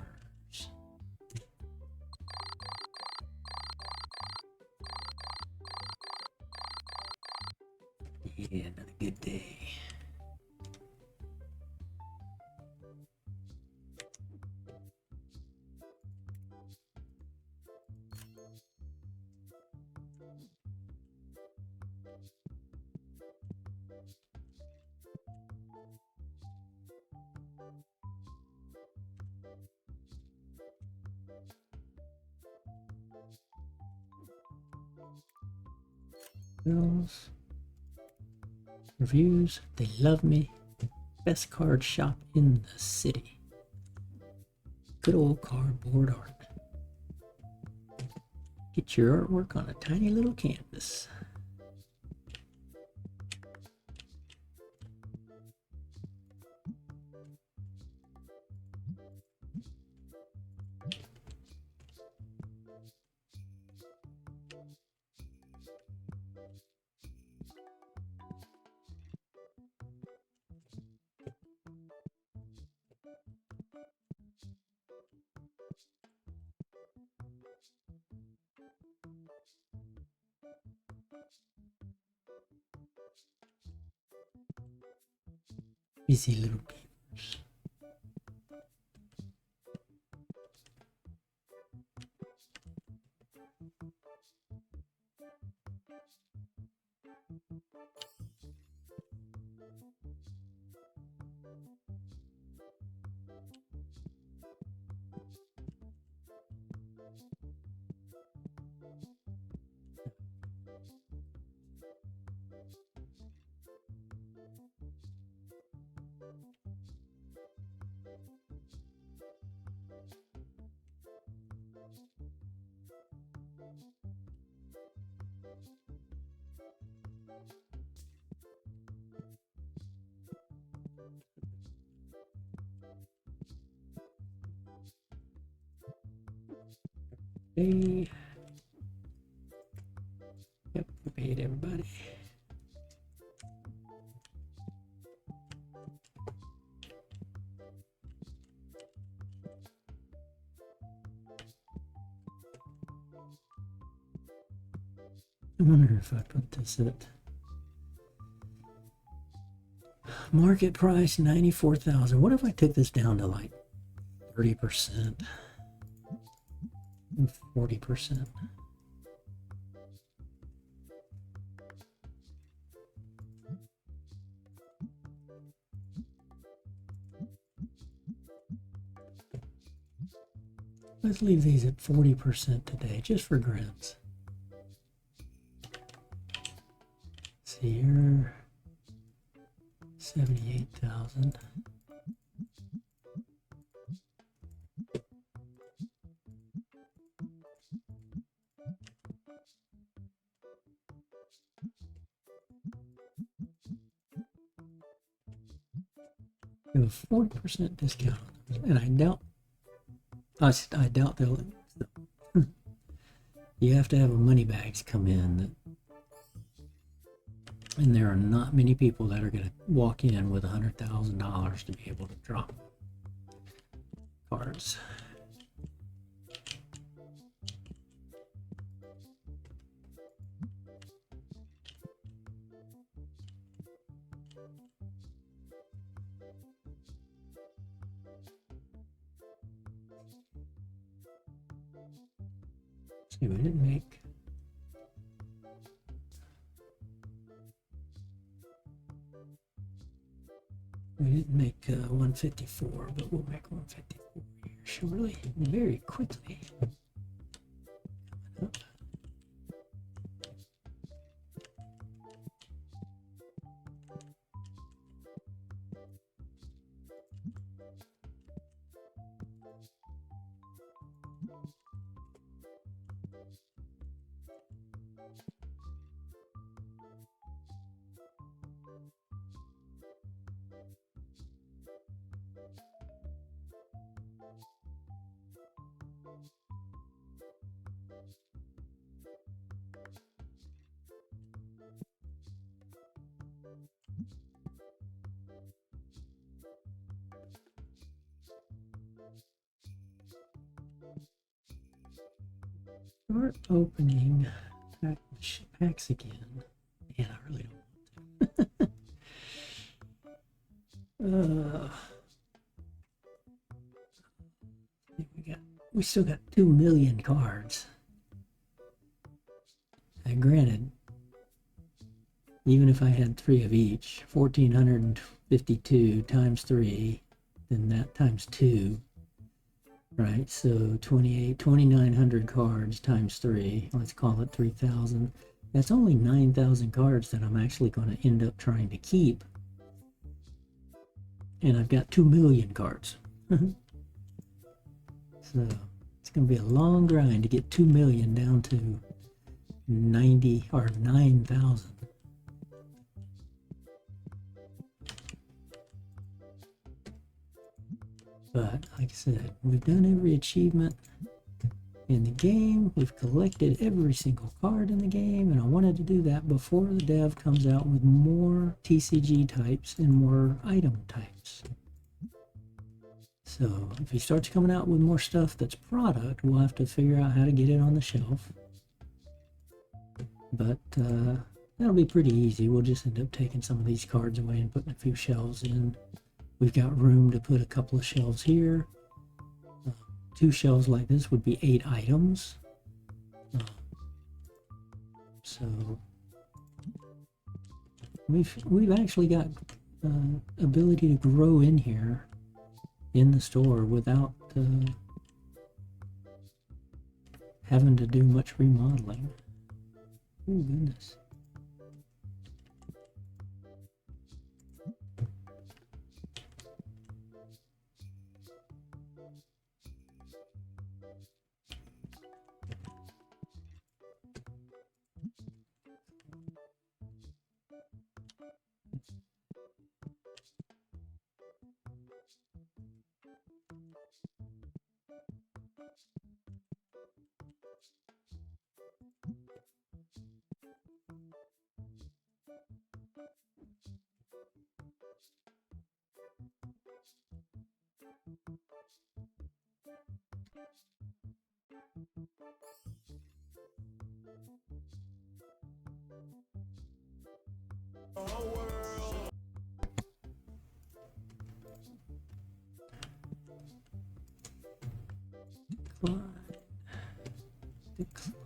Bills. Reviews. They love me. Best card shop in the city. Good old cardboard art. Get your artwork on a tiny little canvas. Busy little beavers. Hey. Yep, we paid everybody. I wonder if I put this at market price 94,000. What if I took this down to like 30%? 40%. Let's leave these at 40% today, just for grins. See here, 78,000. Give a 40% discount on those, and I doubt they'll. You have to have a money bags come in, and there are not many people that are going to walk in with $100,000 to be able to drop cards. See, we didn't make. We didn't make 154, but we'll make 154 here shortly, very quickly. Coming up. Start opening packs again. Man, I really don't want to. We still got 2 million cards. And granted, even if I had 3 of each, 1,452 times 3, then that times 2. Right, so 2,900 cards times 3, let's call it 3,000. That's only 9,000 cards that I'm actually going to end up trying to keep. And I've got 2 million cards. So it's going to be a long grind to get 2 million down to 90 or 9,000. But like I said, we've done every achievement in the game. We've collected every single card in the game, and I wanted to do that before the dev comes out with more TCG types and more item types. So if he starts coming out with more stuff that's product, we'll have to figure out how to get it on the shelf. But that'll be pretty easy. We'll just end up taking some of these cards away and putting a few shelves in. We've got room to put a couple of shelves here. 2 shelves like this would be 8 items. So we've actually got ability to grow in here in the store without having to do much remodeling. Oh goodness. Decline.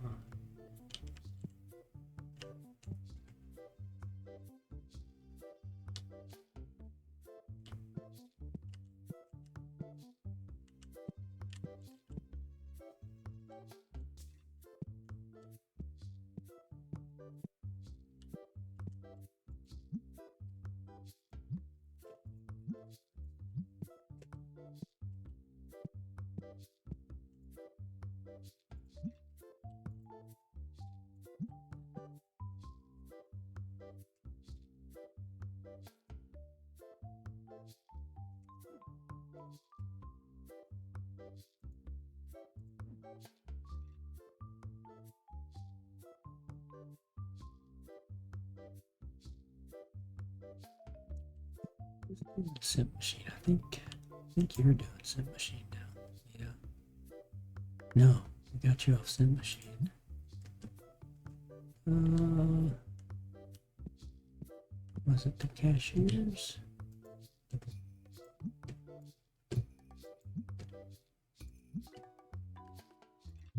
Sim machine. I think you're doing sim machine now. Yeah. No, we got you off sim machine. Was it the cashiers?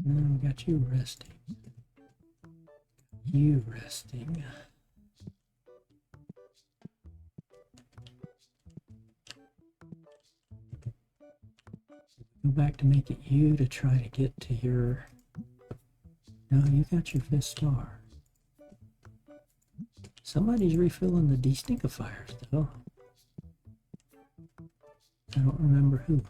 No, we got you resting. You resting. Go back to make it you to try to get to your... No, you got your 5th star. Somebody's refilling the destinkifiers, though. I don't remember who.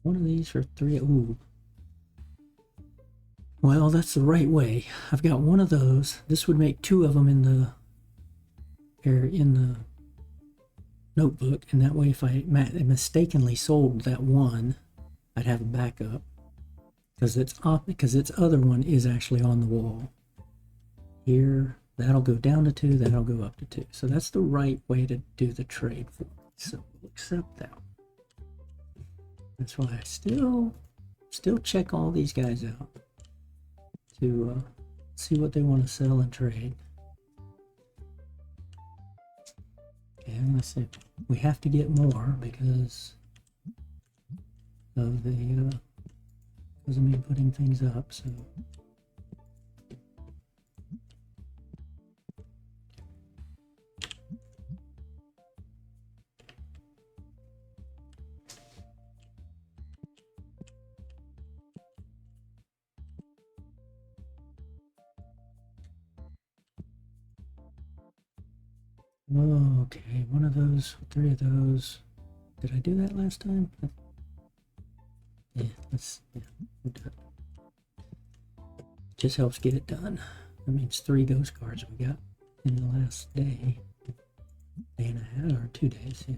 One of these for 3. Ooh. Well, that's the right way. I've got one of those. This would make 2 of them in the or in the notebook, and that way if I mistakenly sold that one, I'd have a backup, because its other one is actually on the wall. Here, that'll go down to 2, that'll go up to 2. So that's the right way to do the trade for me. So we'll accept that. That's why I still check all these guys out to see what they want to sell and trade. And let's see, we have to get more because of the because of me putting things up. So okay, one of those, 3 of those. Did I do that last time? Yeah, we'll do it. Just helps get it done. That means 3 ghost cards we got in the last day and a half, or 2 days, yeah.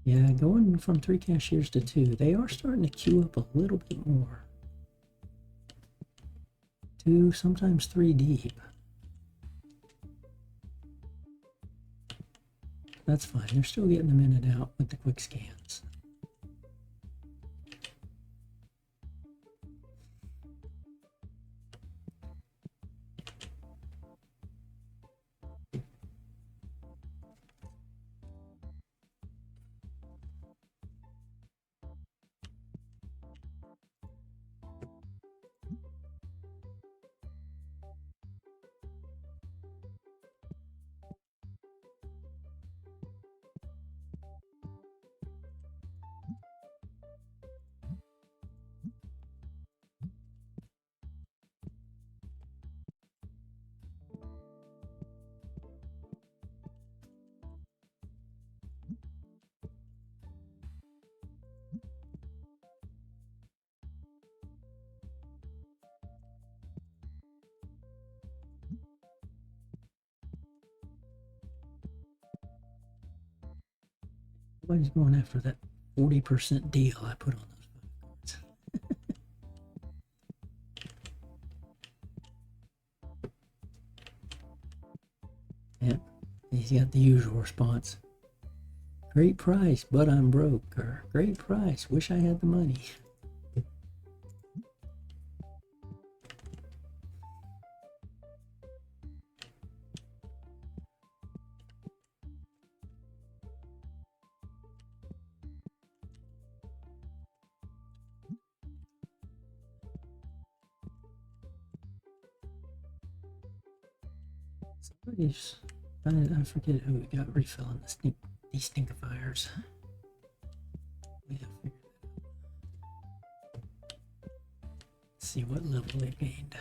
Yeah, going from 3 cashiers to 2, they are starting to queue up a little bit more. 2, sometimes 3 deep. That's fine, they're still getting them in and out with the quick scans. Everybody's going after that 40% deal I put on those cards. Yep, he's got the usual response. Great price, but I'm broke. Or great price, wish I had the money. Somebody's, I forget who we got refilling these stinkifiers. We have figured that out. Let's see what level they gained.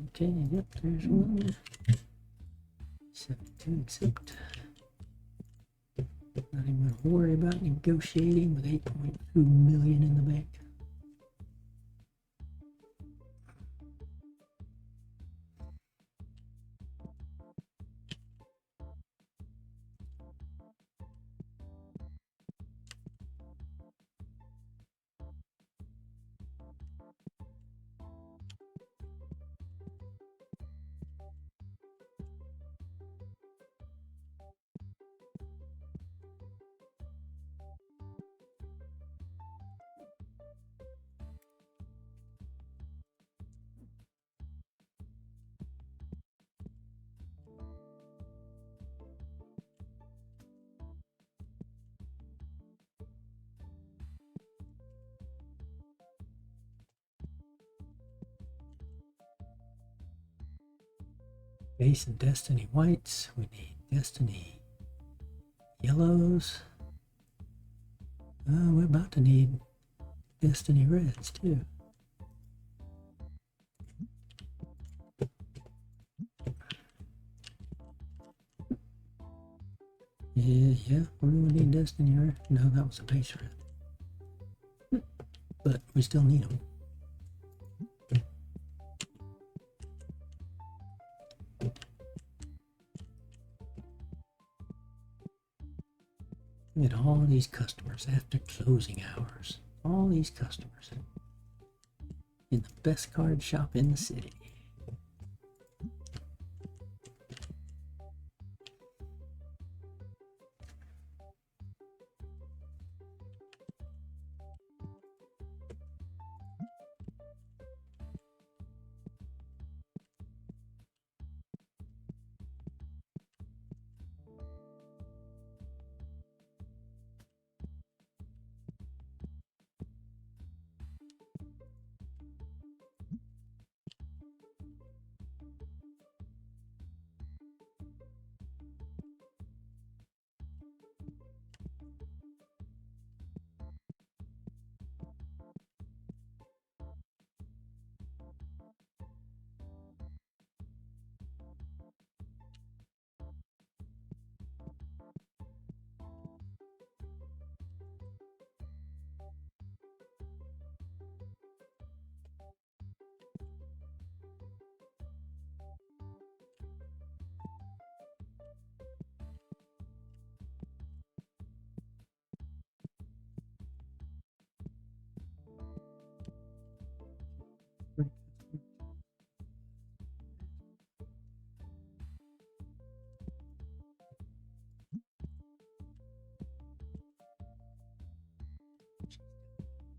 Okay, yep, there's one. 72 accept. Not even going to worry about negotiating with 8.2 million in the bank. Base and Destiny whites. We need Destiny yellows. We're about to need Destiny reds too. Yeah, we're gonna need Destiny red. No, that was a base red. But we still need them. Look at all these customers after closing hours. All these customers in the best card shop in the city.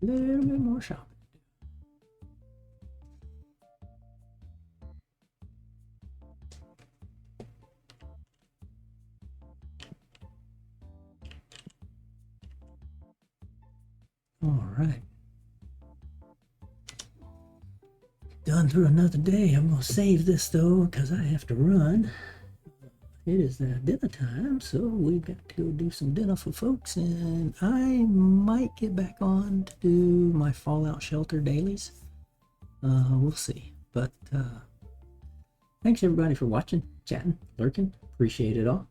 A little bit more shopping. All right. Done through another day. I'm going to save this though because I have to run. It is dinner time, so we've got to go do some dinner for folks, and I might get back on to do my Fallout Shelter dailies. We'll see. But thanks everybody for watching, chatting, lurking. Appreciate it all.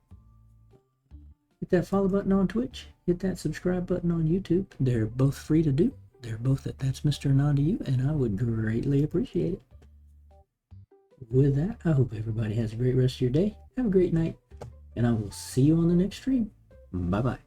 Hit that follow button on Twitch. Hit that subscribe button on YouTube. They're both free to do. They're both at That's Mr. Anon to You, and I would greatly appreciate it. With that, I hope everybody has a great rest of your day. Have a great night, and I will see you on the next stream. Bye-bye.